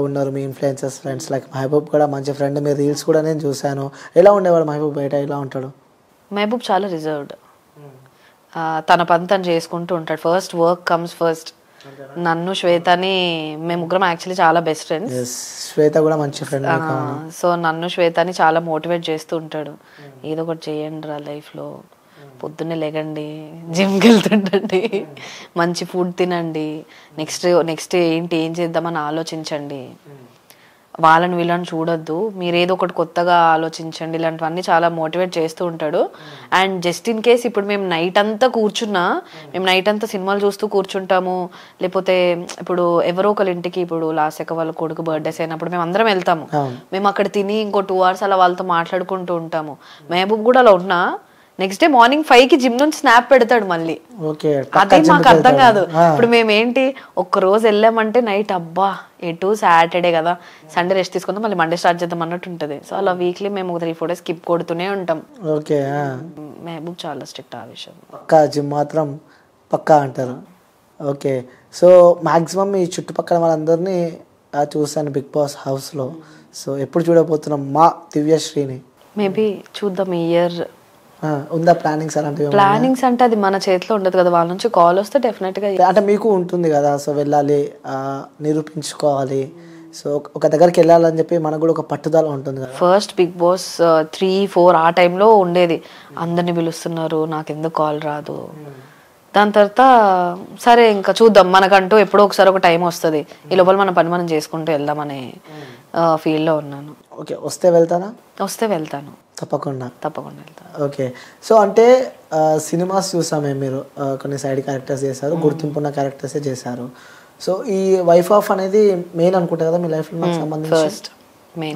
ఉన్నారు మీ ఇన్ఫ్లుయెన్సర్స్ ఫ్రెండ్స్, లైక్ మహబూబ్ కూడా మంచి ఫ్రెండ్, మీ రీల్స్ కూడా నేను చూశాను. ఎలా ఉండేవాడు మహబూబ్, బయట ఎలా ఉంటాడు? మహబూబ్ చాలా రిజర్వ్డ్, తన పని తను చేసుకుంటూ ఉంటాడు. First work comes first. నన్ను శ్వేతని మేము ముగ్గురం యాక్చువల్లీ చాలా బెస్ట్ ఫ్రెండ్స్. శ్వేత కూడా మంచి ఫ్రెండ్. సో నన్ను శ్వేతని చాలా మోటివేట్ చేస్తూ ఉంటాడు. ఏదో ఒకటి చేయండి రా లైఫ్లో, పొద్దున్నే లేగండి, జిమ్కి వెళ్తుండండి, మంచి ఫుడ్ తినండి, నెక్స్ట్ ఏంటి ఏం చేద్దామని ఆలోచించండి, వాళ్ళని వీళ్ళని చూడొద్దు, మీరు ఏదో ఒకటి కొత్తగా ఆలోచించండి, ఇలాంటివన్నీ చాలా మోటివేట్ చేస్తూ ఉంటాడు. అండ్ జస్ట్ ఇన్ కేస్ ఇప్పుడు మేము నైట్ అంతా సినిమాలు చూస్తూ కూర్చుంటాము, లేకపోతే ఇప్పుడు ఎవరో ఒకరి ఇంటికి, ఇప్పుడు లాస్ట్ వాళ్ళ కొడుకు బర్త్డేస్ అయినప్పుడు మేము అందరం వెళ్తాము, మేము అక్కడ తిని ఇంకో 2 hours అలా వాళ్ళతో మాట్లాడుకుంటూ ఉంటాము. మహబూబ్ కూడా అలా ఉన్నా నెక్స్ట్ డే మార్నింగ్ 5కి జిమ్ నుంచి స్నాప్ పెడతాడు మళ్ళీ. అదే మాకు అర్థం కాదు. ఇప్పుడు మేమేంటి ఒక్క రోజు వెళ్ళామంటే నైట్ అబ్బా ఎటు సాటర్డే కదా, సండే రెస్ట్ తీసుకుందాం, మళ్ళీ మండే స్టార్ట్ చేద్దాం అన్నట్టు ఉంటుంది. సో అలా వీక్లీ మేము 3-4 days స్కిప్ కొడుతూనే ఉంటాం. ఓకే, మహబూబ్ చాలా స్ట్రిక్ట్ ఆ విషయం. పక్కా జిమ్ మాత్రం పక్కా అంటారు. ఓకే, సో మాక్సిమం ఈ చుట్టుపక్కల వాళ్ళందరినీ చూసాను బిగ్ బాస్ హౌస్లో. సో ఎప్పుడు చూడబోతున్నాం మా దివ్యశ్రీని? మేబీ చూద్దాం ఈ ఇయర్. ఉందా ప్లానింగ్స్ అలాంటివి? ప్లానింగ్స్ అంటే అది మన చేతిలో ఉండదు కదా, వాళ్ళ నుంచి కాల్ వస్తే డెఫినెట్ గా. అంటే మీకు ఉంటుంది కదా, సో వెళ్ళాలి, నిరూపించుకోవాలి, సో ఒక దగ్గరికి వెళ్ళాలని చెప్పి మనకు కూడా ఒక పట్టుదల ఉంటుంది కదా. ఫస్ట్ బిగ్ బాస్ 3-4 ఆ టైంలో ఉండేది, అందరిని పిలుస్తున్నారు, నాకు ఎందుకు కాల్ రాదు. దాని తర్వాత సరే ఇంకా చూద్దాం, మనకంటూ ఎప్పుడో ఒకసారి ఒక టైం వస్తుంది, ఈ లోపల మన పని మనం చేసుకుంటూ వెళ్దామనే ఫీల్డ్లో ఉన్నాను. ఓకే, వస్తే వెళ్తానా? వస్తే వెళ్తాను, తప్పకుండా వెళ్తాను. ఓకే, సో అంటే సినిమాస్ చూసామే, మీరు కొన్ని సైడ్ క్యారెక్టర్స్ చేశారు, గుర్తింపున్న క్యారెక్టర్సే చేశారు. సో ఈ వైఫ్ ఆఫ్ అనేది మెయిన్ అనుకుంటా కదా మీ లైఫ్లో నాకు సంబంధించి?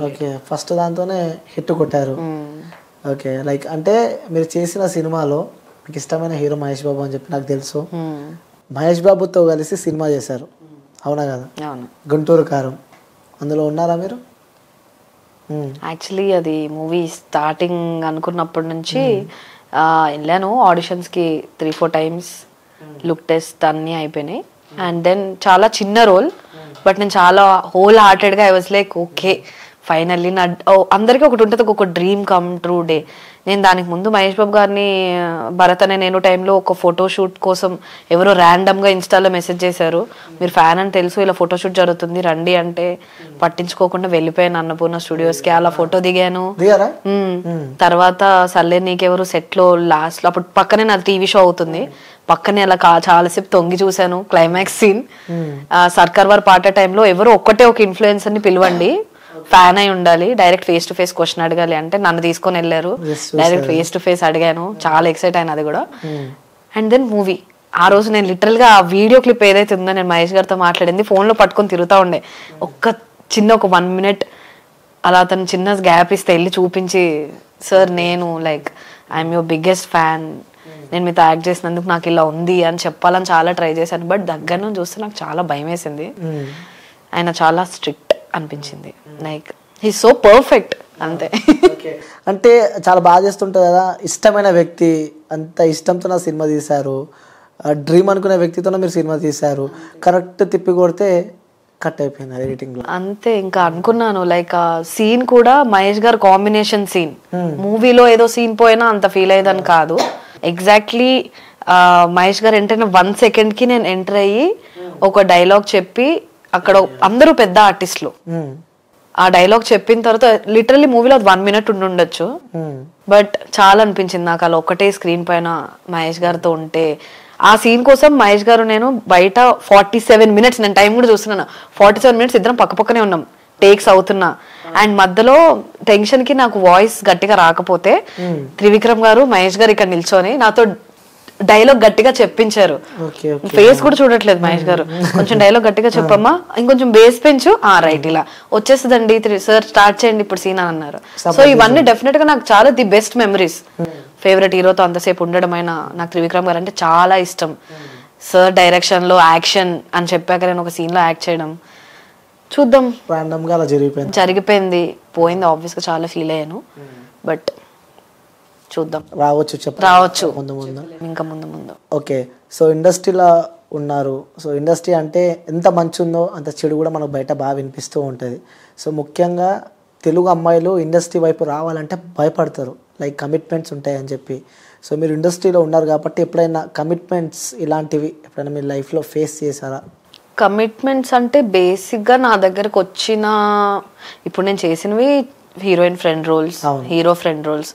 ఓకే, ఫస్ట్ దాంతోనే హిట్ కొట్టారు. ఓకే, లైక్ అంటే మీరు చేసిన సినిమాలో మీకు ఇష్టమైన హీరో మహేష్ బాబు అని చెప్పి నాకు తెలుసు. మహేష్ బాబుతో కలిసి సినిమా చేశారు, అవునా కదా? గుంటూరు కారం, అందులో ఉన్నారా మీరు? యాక్చువల్లీ అది మూవీ స్టార్టింగ్ అనుకున్నప్పటి నుంచి వెళ్ళాను ఆడిషన్స్కి 3-4 times, లుక్ టెస్ట్ అన్నీ అయిపోయినాయి. అండ్ దెన్ చాలా చిన్న రోల్, బట్ నేను చాలా హోల్ హార్టెడ్గా I was like okay finally నా అందరికీ ఒకటి ఉంటుంది, ఒక డ్రీమ్ కమ్ ట్రూ డే. నేను దానికి ముందు మహేష్ బాబు గారిని భరత్ అనే నేను టైంలో ఒక ఫోటోషూట్ కోసం ఎవరో ర్యాండమ్గా ఇన్స్టాలో మెసేజ్ చేశారు, మీరు ఫ్యాన్ అని తెలుసు, ఇలా ఫోటోషూట్ జరుగుతుంది రండి అంటే పట్టించుకోకుండా వెళ్ళిపోయాను అన్నపూర్ణ స్టూడియోస్కి, అలా ఫోటో దిగాను. తర్వాత సర్లే నీకెవరు సెట్లో లాస్ట్లో, అప్పుడు పక్కనే నాది టీవీ షో అవుతుంది, పక్కనే అలా చాలాసేపు తొంగి చూశాను క్లైమాక్స్ సీన్. సర్కార్ వార్ పాట టైంలో ఎవరో ఒక్కటే ఒక ఇన్ఫ్లుయెన్సర్ని పిలవండి, ఫ్యాన్ అయి ఉండాలి, direct face to face question అడగాలి అంటే నన్ను తీసుకొని వెళ్ళారు, డైరెక్ట్ ఫేస్ టు ఫేస్ అడిగాను, చాలా ఎక్సైట్ అయినా అది కూడా. అండ్ దెన్ మూవీ, ఆ రోజు నేను లిటరల్ గా ఆ వీడియో క్లిప్ ఏదైతే ఉందో నేను మహేష్ గారితో మాట్లాడింది ఫోన్ లో పట్టుకొని తిరుగుతా ఉండే, ఒక 1 minute అలా అతను చిన్న గ్యాప్ ఇస్తే వెళ్ళి చూపించి, సార్ నేను like I'm your biggest fan, నేను మీతో యాక్ట్ చేసినందుకు నాకు ఇలా ఉంది అని చెప్పాలని చాలా ట్రై చేశాను. బట్ దగ్గర నుంచి చూస్తే నాకు చాలా భయం వేసింది, ఆయన చాలా స్ట్రిక్ట్ అనిపించింది, లైక్ హీ సో పర్ఫెక్ట్ అంతే. అంటే చాలా బాగా చేస్తుంటారు కదా, ఇష్టమైన వ్యక్తి, అంత ఇష్టంతో నా సినిమా తీశారు, డ్రీమ్ అనుకునే వ్యక్తితోనే మీరు సినిమా తీశారు, కరెక్ట్ తిప్పి కొడితే కట్ అయిపోయింది ఎడిటింగ్ లో అంతే. ఇంకా అనుకున్నాను లైక్ ఆ సీన్ కూడా మహేష్ గారు కాంబినేషన్ సీన్, మూవీలో ఏదో సీన్ పోయినా అంత ఫీల్ అయ్యేదని కాదు, ఎగ్జాక్ట్లీ మహేష్ గారు ఎంటర్ అయిన 1 second కి నేను ఎంటర్ అయ్యి ఒక డైలాగ్ చెప్పి, అక్కడ అందరూ పెద్ద ఆర్టిస్టులు, ఆ డైలాగ్ చెప్పిన తర్వాత లిటరల్లీ మూవీలో 1 minute ఉండొచ్చు, బట్ చాలా అనిపించింది నాకు అలా ఒకటే స్క్రీన్ పైన మహేష్ గారితో ఉంటే. ఆ సీన్ కోసం మహేష్ గారు నేను బయట 47 minutes, నేను టైం కూడా చూస్తున్నాను, 47 minutes ఇద్దరం పక్కపక్కనే ఉన్నాం, టేక్స్ అవుతున్నా. అండ్ మధ్యలో టెన్షన్ కి నాకు వాయిస్ గట్టిగా రాకపోతే త్రివిక్రమ్ గారు మహేష్ గారు ఇక్కడ నిల్చొని నాతో డైలాగ్ గట్టిగా చెప్పించారు. ఓకే ఫేస్ కూడా చూడట్లేదు మహేష్ గారు. కొంచెం డైలాగ్ గట్టిగా చెప్పమ్మా, ఇంకొంచెం బేస్ పెంచు, రైట్ ఇలా వచ్చేస్తుందండి సార్ స్టార్ట్ చేయండి ఇప్పుడు సీన్ అని అన్నారు. సో ఇవన్నీ డెఫినెట్ గా నాకు చాలా ది బెస్ట్ మెమరీస్. ఫేవరెట్ హీరోతో అంతసేపు ఉండడం అయినా, నాకు త్రివిక్రమ్ గారు అంటే చాలా ఇష్టం. సార్ డైరెక్షన్ లో యాక్షన్ అని చెప్పాక నేను ఒక సీన్ లో యాక్ట్ చేయడం, చూద్దాం రాండమ్ గా అలా జరిగిపోయింది పోయింది. ఆబ్వియస్ గా చాలా ఫీల్ అయ్యాను, బట్ చూద్దాం, రావచ్చు ముందు ముందు ఇంకా ముందు ముందు. ఓకే, సో ఇండస్ట్రీలో ఉన్నారు. సో ఇండస్ట్రీ అంటే ఎంత మంచి ఉందో అంత చెడు కూడా మనకు బయట బాగా వినిపిస్తూ ఉంటుంది. సో ముఖ్యంగా తెలుగు అమ్మాయిలు ఇండస్ట్రీ వైపు రావాలంటే భయపడతారు, లైక్ కమిట్మెంట్స్ ఉంటాయని చెప్పి. సో మీరు ఇండస్ట్రీలో ఉన్నారు కాబట్టి ఎప్పుడైనా కమిట్మెంట్స్ ఇలాంటివి ఎప్పుడైనా మీరు లైఫ్లో ఫేస్ చేశారా? కమిట్మెంట్స్ అంటే బేసిక్గా నా దగ్గరకు వచ్చిన, ఇప్పుడు నేను చేసినవి heroine friend roles, hero friend roles,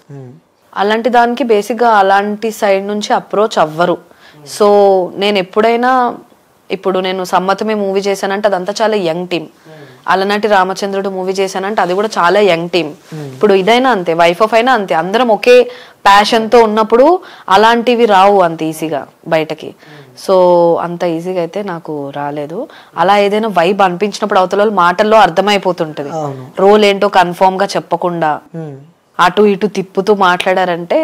అలాంటి దానికి బేసిక్గా అలాంటి సైడ్ నుంచి అప్రోచ్ అవ్వరు. సో నేను ఎప్పుడైనా, ఇప్పుడు నేను సమ్మతమే మూవీ చేశానంటే అదంతా చాలా యంగ్ టీమ్. అలనాటి రామచంద్రుడు మూవీ చేశానంటే అది కూడా చాలా యంగ్ టీమ్. ఇప్పుడు ఇదైనా అంతే, వైఫ్ ఆఫ్ అయినా అంతే, అందరం ఒకే ప్యాషన్ తో ఉన్నప్పుడు అలాంటివి రావు అంత ఈజీగా బయటకి. సో అంత ఈజీగా అయితే నాకు రాలేదు. అలా ఏదైనా వైబ్ అనిపించినప్పుడు అవతల మాటల్లో అర్థమైపోతుంటది, రోల్ ఏంటో కన్ఫర్మ్ గా చెప్పకుండా అటు ఇటు తిప్పుతూ మాట్లాడారంటే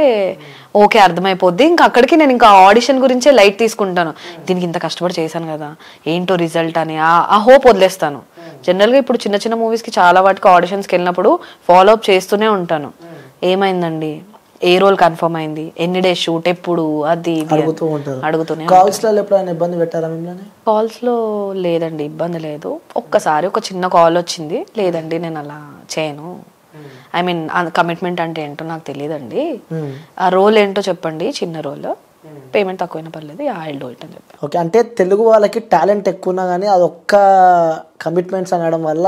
ఓకే అర్థమైపోద్ది. ఇంకా అక్కడికి నేను ఇంకా ఆడిషన్ గురించే లైట్ తీసుకుంటాను. దీనికి ఇంత కష్టపడి చేశాను కదా ఏంటో రిజల్ట్ అని ఆ హోప్ వదిలేస్తాను. జనరల్గా ఇప్పుడు చిన్న చిన్న మూవీస్కి చాలా వాటికి ఆడిషన్స్కి వెళ్ళినప్పుడు ఫాలో అప్ చేస్తూనే ఉంటాను. ఏమైందండి, ఏ రోల్ కన్ఫర్మ్ అయింది, ఎన్ని డేస్ షూట్, ఎప్పుడు, అది అడుగుతూనే. కాల్స్ లో లేదండి, ఇబ్బంది లేదు. ఒక్కసారి ఒక చిన్న కాల్ వచ్చింది, లేదండి నేను అలా చేయను, ఐ మీన్ కమిట్మెంట్ అంటే ఏంటో నాకు తెలియదండి, ఆ రోల్ ఏంటో చెప్పండి, చిన్న రోల్, పేమెంట్ తక్కువైనా పర్లేదు, ఐ విల్ డూ ఇట్ అని చెప్పి. ఓకే, అంటే తెలుగు వాళ్ళకి టాలెంట్ ఎక్కువ ఉన్నా కానీ అదొక్క కమిట్మెంట్స్ అనడం వల్ల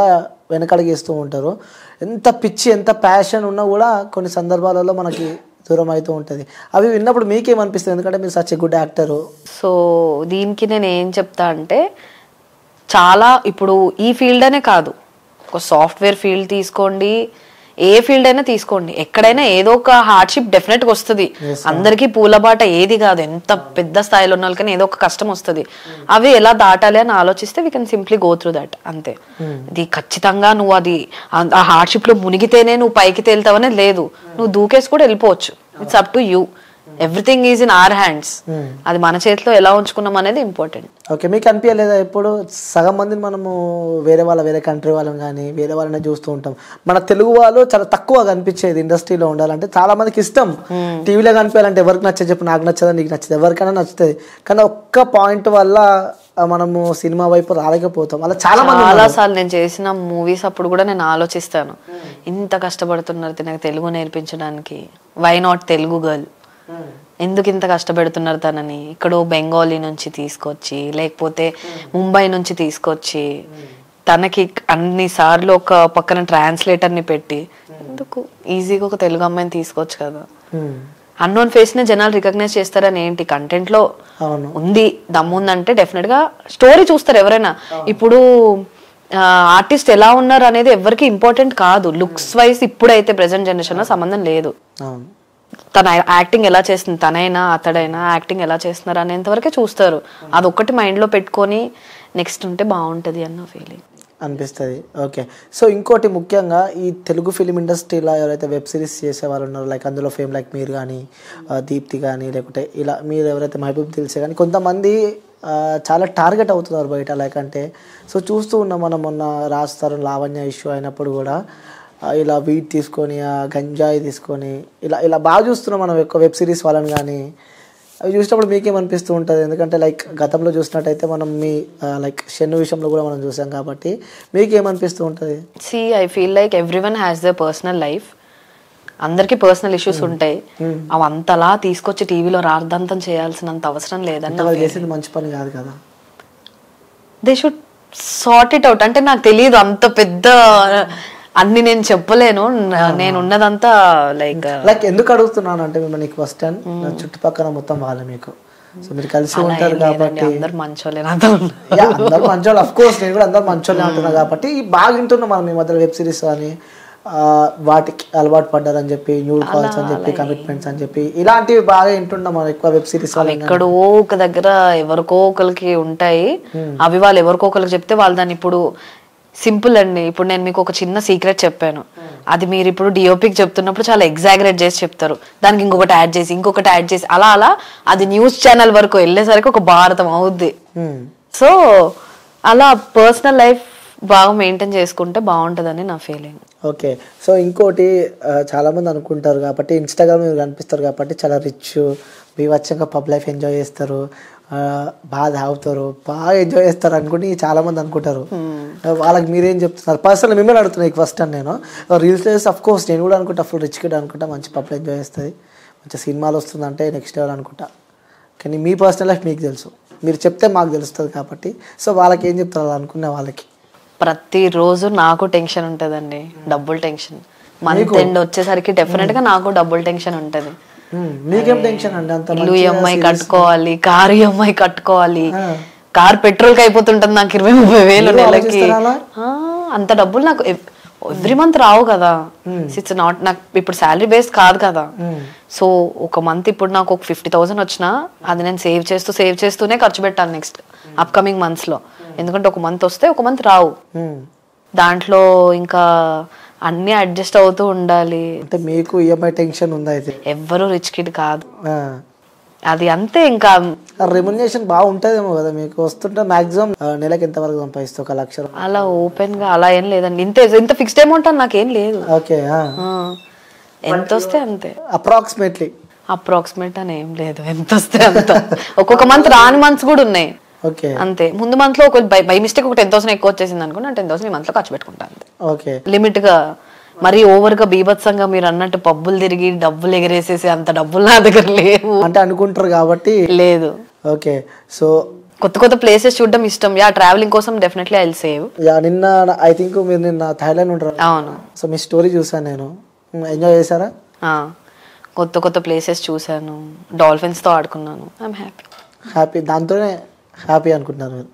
వెనకడిగేస్తూ ఉంటారు. ఎంత పిచ్చి ఎంత ప్యాషన్ ఉన్నా కూడా కొన్ని సందర్భాలలో మనకి దూరం అవుతూ ఉంటుంది. అవి విన్నప్పుడు మీకేమనిపిస్తుంది, ఎందుకంటే మీరు such a good actor? So దీనికి నేను ఏం చెప్తా అంటే, చాలా ఇప్పుడు ఈ ఫీల్డ్ అనే కాదు, ఒక సాఫ్ట్వేర్ ఫీల్డ్ తీసుకోండి, ఏ ఫీల్డ్ అయినా తీసుకోండి, ఎక్కడైనా ఏదో ఒక హార్డ్షిప్ డెఫినెట్ గా వస్తుంది. అందరికీ పూలబాట ఏది కాదు, ఎంత పెద్ద స్థాయిలో ఉన్న వాళ్ళకైనా ఏదో ఒక కష్టం వస్తుంది. అవి ఎలా దాటాలి అని ఆలోచిస్తే we can simply go through that, అంతే. ఇది ఖచ్చితంగా నువ్వు అది ఆ హార్డ్షిప్ లో మునిగితేనే నువ్వు పైకి తేలుతావనే లేదు, నువ్వు దూకేసి కూడా వెళ్ళిపోవచ్చు. It's up to you, everything is in our hands. అది మన చేతిలో ఎలా ఉంచుకున్నాం అనేది ఇంపార్టెంట్. ఓకే, మీకు అనిపించలేదా ఎప్పుడు సగం మందిని మనము వేరే కంట్రీ వాళ్ళని కానీ వేరే వాళ్ళని చూస్తూ ఉంటాం, మన తెలుగు వాళ్ళు చాలా తక్కువ కనిపించేది ఇండస్ట్రీలో ఉండాలంటే? చాలా మందికి ఇష్టం టీవీలో కనిపించాలంటే, ఎవరికి నచ్చదు చెప్పు, నాకు నచ్చదా నీకు నచ్చదు, ఎవరికైనా నచ్చుతుంది. కానీ ఒక్క పాయింట్ వల్ల మనము సినిమా వైపు రాలేకపోతాం. అలా చాలా సార్లు నేను చేసిన మూవీస్ అప్పుడు కూడా నేను ఆలోచిస్తాను, ఇంత కష్టపడుతున్నారు నాకు తెలుగు నేర్పించడానికి, వై నాట్ తెలుగు గర్ల్, ఎందుకు ఇంత కష్టపెడుతున్నారు తనని, ఇక్కడ బెంగాలీ నుంచి తీసుకొచ్చి లేకపోతే ముంబై నుంచి తీసుకొచ్చి తనకి అన్ని సార్లు ఒక పక్కన ట్రాన్స్లేటర్ ని పెట్టి, ఎందుకు ఈజీగా ఒక తెలుగు అమ్మాయిని తీసుకోవచ్చు కదా. అన్నోన్ ఫేస్ ని జనాలు రికగ్నైజ్ చేస్తారని ఏంటి, కంటెంట్ లో ఉంది దమ్ముందంటే డెఫినెట్ గా స్టోరీ చూస్తారు ఎవరైనా. ఇప్పుడు ఆర్టిస్ట్ ఎలా ఉన్నారు అనేది ఎవరికి ఇంపార్టెంట్ కాదు, లుక్స్ వైజ్ ఇప్పుడైతే ప్రెసెంట్ జనరేషన్ లో సంబంధం లేదు. తన యాక్టింగ్ ఎలా చేస్తుంది, తనైనా అతడైనా యాక్టింగ్ ఎలా చేస్తున్నారు అనేంత వరకే చూస్తారు. అదొక్కటి మైండ్ లో పెట్టుకొని నెక్స్ట్ ఉంటే బాగుంటది అన్న ఫీలింగ్ అనిపిస్తుంది. ఓకే, సో ఇంకోటి ముఖ్యంగా ఈ తెలుగు ఫిలిం ఇండస్ట్రీలో ఎవరైతే వెబ్ సిరీస్ చేసే వాళ్ళు ఉన్నారో, లైక్ అందులో ఫేమ్ లైక్ మీరు కానీ దీప్తి కానీ లేకుంటే ఇలా మీరు ఎవరైతే మహబూబ్ తెలిసే కానీ కొంతమంది చాలా టార్గెట్ అవుతున్నారు బయట. లైక్ అంటే సో చూస్తూ ఉన్నాం మనం, మొన్న రాస్తారు లావణ్య ఇష్యూ అయినప్పుడు కూడా ఇలా వీట్ తీసుకొని గంజాయి తీసుకొని ఇలా బాగా చూస్తున్నాం మనం ఎక్కువ వెబ్ సిరీస్ వాళ్ళని. కానీ అవి చూసినప్పుడు మీకేమనిపిస్తూ ఉంటుంది? ఎందుకంటే లైక్ గతంలో చూసినట్టయితే మనం మీ లైక్ షెన్ను విషయంలో కూడా మనం చూసాం కాబట్టి మీకేమనిపిస్తూ ఉంటుంది? See I feel like everyone has the personal life, అందరికి పర్సనల్ ఇష్యూస్ ఉంటాయి. అవి అంతలా తీసుకొచ్చి టీవీలో రార్దంతం చేయాల్సినంత అవసరం లేదని. చేసింది మంచి పని కాదు కదా, they should sort it out. అంటే నాకు తెలియదు అంత పెద్ద అన్ని నేను చెప్పలేను, నేను ఉన్నదంతా లైక్ ఎందుకు అడుగుతున్నాను అంటే మిమ్మల్ని ఫస్ట్ టైం చుట్టుపక్కల మొత్తం వాళ్ళు మీకు, సో మీరు కలిసి ఉంటారు కాబట్టి అందరు మంచోళ్ళే, అందరు మంచోళ్ళు. అఫ్ కోర్స్ నేను కూడా అందరు మంచోళ్ళే అంటున్నా కాబట్టి బాగా వింటున్నాం మనం ఈ మధ్యలో వెబ్ సిరీస్ అని వాటికి అలవాటు పడ్డారని చెప్పి, న్యూడ్ కాల్స్ అని చెప్పి, కమిట్మెంట్స్ అని చెప్పి, ఇలాంటివి బాగా వింటున్నాం మనం ఎక్కువ వెబ్ సిరీస్ వల్ల. ఎక్కడో ఒక దగ్గర ఎవరికో ఒకరికి ఉంటాయి, అవి వాళ్ళు ఎవరికో ఒకరికి చెప్తే వాళ్ళు దాన్ని ఇప్పుడు సింపుల్ అండి. ఇప్పుడు నేను మీకు ఒక చిన్న సీక్రెట్ చెప్పాను, అది మీరు ఇప్పుడు డిఓపికి చెప్తున్నప్పుడు చాలా ఎగ్జాగరేట్ చేసి చెప్తారు, దానికి ఇంకొకటి యాడ్ చేసి ఇంకొకటి యాడ్ చేసి అలా అలా అది న్యూస్ ఛానల్ వరకు వెళ్ళేసరికి ఒక భారతం అవుద్ది. సో అలా పర్సనల్ లైఫ్ బాగా మెయింటైన్ చేసుకుంటే బాగుంటుందని నా ఫీలింగ్. ఓకే. సో ఇంకోటి చాలామంది అనుకుంటారు కాబట్టి, ఇన్స్టాగ్రామ్ మీరు కనిపిస్తారు కాబట్టి చాలా రిచ్, బీవచ్చంగా పబ్ లైఫ్ ఎంజాయ్ చేస్తారు, బాగా తాగుతారు, బాగా ఎంజాయ్ చేస్తారు అనుకుని చాలామంది అనుకుంటారు. వాళ్ళకి మీరేం చెప్తున్నారు? పర్సనల్ మిమ్మల్ని అడుగుతున్నాయి ఫస్ట్ అని. నేను రీల్స్ చేసి అఫ్ కోర్స్ నేను కూడా అనుకుంటా ఫుల్ రిచ్ కిడ్ అనుకుంటా, మంచి పబ్లో ఎంజాయ్ చేస్తుంది, మంచి సినిమాలు వస్తుందంటే నెక్స్ట్ లెవెల్ అనుకుంటా. కానీ మీ పర్సనల్ లైఫ్ మీకు తెలుసు, మీరు చెప్తే మాకు తెలుస్తుంది కాబట్టి. సో వాళ్ళకి ఏం చెప్తారు అనుకునే వాళ్ళకి? ప్రతిరోజు నాకు టెన్షన్ ఉంటుందండి, డబ్బుల్ టెన్షన్. మంత్ ఎండ్ వచ్చేసరికి డెఫినెట్ గా నాకు డబ్బుల్ టెన్షన్ ఉంటుంది. మీకేం టెన్షన్ అండి? అంత ఇల్లు ఈఎంఐ కట్టుకోవాలి, కారు ఈఎంఐ కట్టుకోవాలి, కార్ పెట్రోల్ కి అయిపోతుంటుంది నాకు 20-30 వేలు నెలకి. అంత డబ్బులు నాకు ఎవ్రీ మంత్ రావు కదా, ఇట్స్ నాట్, నాకు ఇప్పుడు శాలరీ బేస్ కాదు కదా. సో ఒక మంత్ ఇప్పుడు నాకు ఒక 50,000 వచ్చినా అది నేను సేవ్ చేస్తూనే ఖర్చు పెట్టాలి నెక్స్ట్ అప్కమింగ్ మంత్స్ లో. ఎందుకంటే ఒక మంత్ వస్తే ఒక మంత్ రావు, దాంట్లో ఇంకా అన్ని అడ్జస్ట్ అవుతూ ఉండాలి. అంటే మీకు ఈఎంఐ టెన్షన్ ఉందా? అయితే ఎవ్వరు రిచ్ కిడ్ కాదు, అది అంతే. ఇంకా రెమ్యునరేషన్ బాగుంటదేమో కదా మీకు, వస్తుంటే మాక్సిమం నెలకి ఎంత వరకు సంపాదిస్తే? 1 లక్ష? అలా ఓపెన్ గా అలా ఏం లేదండి, ఇంత ఫిక్స్డ్ అమౌంట్ అని నాకేం లేదు. ఓకే. ఎంత వస్తే అంతే, అప్రాక్సిమేట్ అని ఏం లేదు, ఎంత వస్తే అంత. ఒక్కొక్క మంత్ రాని మంత్స్ కూడా ఉన్నాయి అంతే. ముందు మంత్ లో ఒక బై మిస్టేక్ ఒక 10,000 ఎక్కువ వచ్చేసింది అనుకున్నా, 10,000 ఈ మంత్ లో ఖర్చు పెట్టుకుంటాను అంతే, లిమిట్ గా. మరి ఓవర్ గా బీభత్సంగా మీరు అన్నట్టు పబ్బులు తిరిగి డబ్బులు ఎగరేసేసి అంత డబ్బులు నా దగ్గర లేవు అంటే అనుకుంటారు కాబట్టి లేదు. ఓకే. సో కొత్త ప్లేసెస్ చూడడం ఇష్టం, ట్రావెలింగ్ కోసం డెఫినెట్లీ ఐ విల్ సేవ్. నిన్న ఐ థింక్ మీరు నిన్న థాయిలాండ్ ఉంటారు. అవును. సో మీ స్టోరీ చూసాను నేను, ఎంజాయ్ చేశారా? కొత్త ప్లేసెస్ చూసాను, డాల్ఫిన్స్ తో ఆడుకున్నాను, ఐఎమ్ హ్యాపీ. దాంతోనే హ్యాపీ అనుకుంటున్నారు మీరు?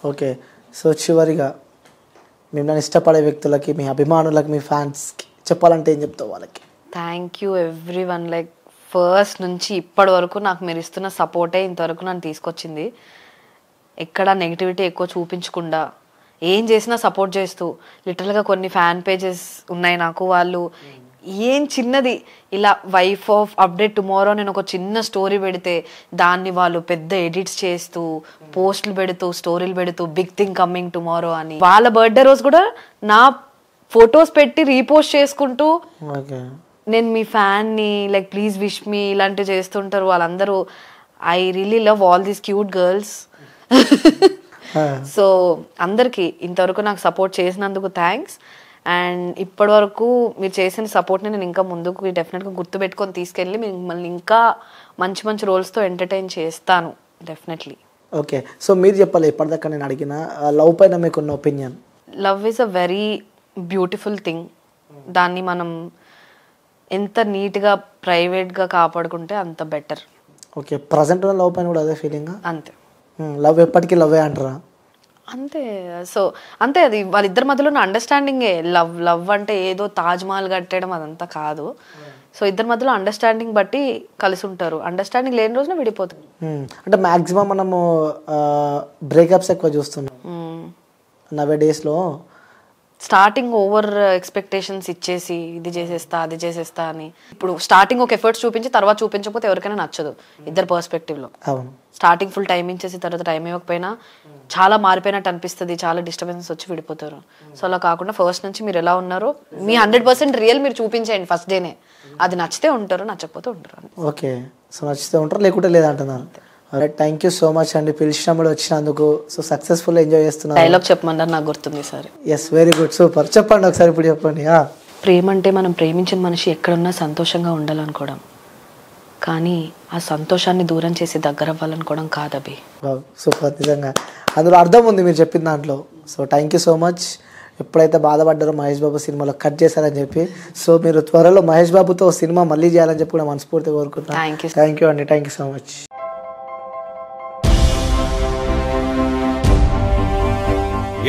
ఓకే. సో చివరిగా మిమ్మల్ని ఇష్టపడే వ్యక్తులకి, మీ అభిమానులకి, మీ ఫ్యాన్స్కి చెప్పాలంటే ఏం చెప్తావు వాళ్ళకి? Thank you every one. Like first నుంచి ఇప్పటి వరకు నాకు మీరు ఇస్తున్న సపోర్టే ఇంతవరకు నన్ను తీసుకొచ్చింది. ఎక్కడ నెగిటివిటీ ఎక్కువ చూపించకుండా ఏం చేసినా సపోర్ట్ చేస్తూ, లిటరల్గా కొన్ని ఫ్యాన్ పేజెస్ ఉన్నాయి నాకు, వాళ్ళు ఏం చిన్నది ఇలా వైఫ్ ఆఫ్ అప్డేట్ టుమారో నేను ఒక చిన్న స్టోరీ పెడితే దాన్ని వాళ్ళు పెద్ద ఎడిట్స్ చేస్తూ, పోస్టులు పెడుతూ, స్టోరీలు పెడుతూ, బిగ్ థింగ్ కమింగ్ టుమారో అని. వాళ్ళ బర్త్డే రోజు కూడా నా ఫొటోస్ పెట్టి రీపోస్ట్ చేసుకుంటూ నేను మీ ఫ్యాన్ని, లైక్ ప్లీజ్ విష్ మీ ఇలాంటివి చేస్తుంటారు వాళ్ళందరూ. I really love all these cute girls. So అందరికీ ఇంతవరకు నాకు సపోర్ట్ చేసినందుకు థ్యాంక్స్. అండ్ ఇప్పటి వరకు మీరు చేసిన సపోర్ట్ని నేను ఇంకా ముందుకు డెఫినెట్గా గుర్తుపెట్టుకొని తీసుకెళ్ళి మిమ్మల్ని ఇంకా మంచి రోల్స్తో ఎంటర్టైన్ చేస్తాను డెఫినెట్లీ. ఓకే. సో మీరు చెప్పాలి, ఇప్పటిదాకా నేను అడిగిన లవ్ పైన మీకున్న opinion? Love is a very beautiful thing. దాన్ని మనం ఎంత నీట్గా ప్రైవేట్గా కాపాడుకుంటే అంత బెటర్. ఓకే. ప్రజెంట్ ఉన్న లవ్ పైన కూడా అదే ఫీలింగ్? అంతే. లవ్ ఎప్పటికీ లవ్వే అంటారా? అంతే. సో అంతే, అది వాళ్ళిద్దరి మధ్యలో ఉన్న అండర్స్టాండింగే లవ్ అంటే ఏదో తాజ్ మహల్ కట్టడం అదంతా కాదు. సో ఇద్దరి మధ్యలో అండర్స్టాండింగ్ బట్టి కలిసి ఉంటారు, అండర్స్టాండింగ్ లేని రోజున విడిపోతారు. అంటే మాక్సిమం మనము బ్రేకప్స్ ఎక్కువ చూస్తున్నాం నవే డేస్లో. స్టార్టింగ్ ఓవర్ ఎక్స్పెక్టేషన్స్ ఇచ్చేసి ఇది చేసేస్తా అది చేసేస్తా అని, ఇప్పుడు స్టార్టింగ్ ఒక ఎఫర్ట్స్ చూపించి తర్వాత చూపించకపోతే ఎవరికైనా నచ్చదు ఇద్దరు పర్స్పెక్టివ్ లో. స్టార్టింగ్ ఫుల్ టైం ఇచ్చేసి తర్వాత టైం ఇవ్వకపోయినా చాలా మారిపోయినట్టు అనిపిస్తుంది, చాలా డిస్టర్బెన్సెస్ వచ్చి విడిపోతారు. సో అలా కాకుండా ఫస్ట్ నుంచి మీరు ఎలా ఉన్నారో మీ 100% రియల్ మీరు చూపించేయండి ఫస్ట్ డేనే. అది నచ్చితే ఉంటారు, నచ్చకపోతే ఉంటారు. ఓకే. సో నచ్చితే ఉంటారు, లేకుంటే లేదంటున్నారు. థ్యాంక్ యూ సో మచ్ అండి పిలిచినప్పుడు వచ్చినందుకు. సో సక్సెస్ఫుల్ ఎంజాయ్ చేస్తున్నారు. డైలాగ్ చెప్పమన్నారు, నాకు గుర్తుంది sir. Yes, very good, super. చెప్పండి ఒకసారి, ఇప్పుడు చెప్పండి. ప్రేమ అంటే మనం ప్రేమించిన మనిషి ఎక్కడున్నా సంతోషంగా ఉండాలనుకోవడం, కానీ ఆ సంతోషాన్ని దూరం చేసి దగ్గర అవ్వాలనుకోవడం కాదబి. సూపర్, నిజంగా అందులో అర్థం ఉంది మీరు చెప్పిన దాంట్లో. So thank you so much. ఎప్పుడైతే బాధపడ్డారో మహేష్ బాబు సినిమాలో కట్ చేశారని చెప్పి, సో మీరు త్వరలో మహేష్ బాబుతో సినిమా మళ్ళీ చేయాలని చెప్పి కూడా మనస్ఫూర్తిగా కోరుకుంటున్నాను. థ్యాంక్ యూ అండి, థ్యాంక్ యూ సో మచ్.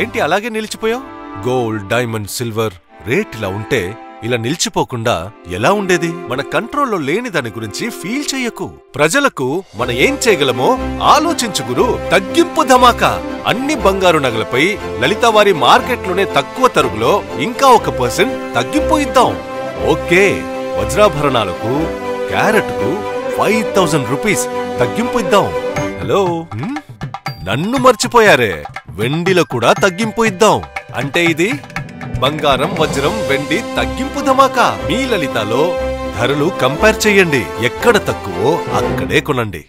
ఏంటి అలాగే నిలిచిపోయావు? గోల్డ్, డైమండ్, సిల్వర్ రేట్ ఇలా ఉంటే ఇలా నిలిచిపోకుండా ఎలా ఉండేది? మన కంట్రోల్లో లేని దాని గురించి ఫీల్ చెయ్యకు. ప్రజలకు మనం ఏం చేయగలమో ఆలోచించు గురు. తగ్గింపు ధమాకా. అన్ని బంగారు నగలపై లలిత వారి మార్కెట్లోనే తక్కువ తరుగులో ఇంకా 1% తగ్గింపు ఇద్దాం. ఓకే, వజ్రాభరణాలకు క్యారెట్కు 5000 రూపీస్ తగ్గింపు ఇద్దాం. హలో, నన్ను మర్చిపోయారే, వెండిలో కూడా తగ్గింపు ఇద్దాం. అంటే ఇది బంగారం, వజ్రం, వెండి తగ్గింపు ధమాకా. మీ లలితలో ధరలు కంపేర్ చెయ్యండి. ఎక్కడ తక్కువో అక్కడే కొనండి.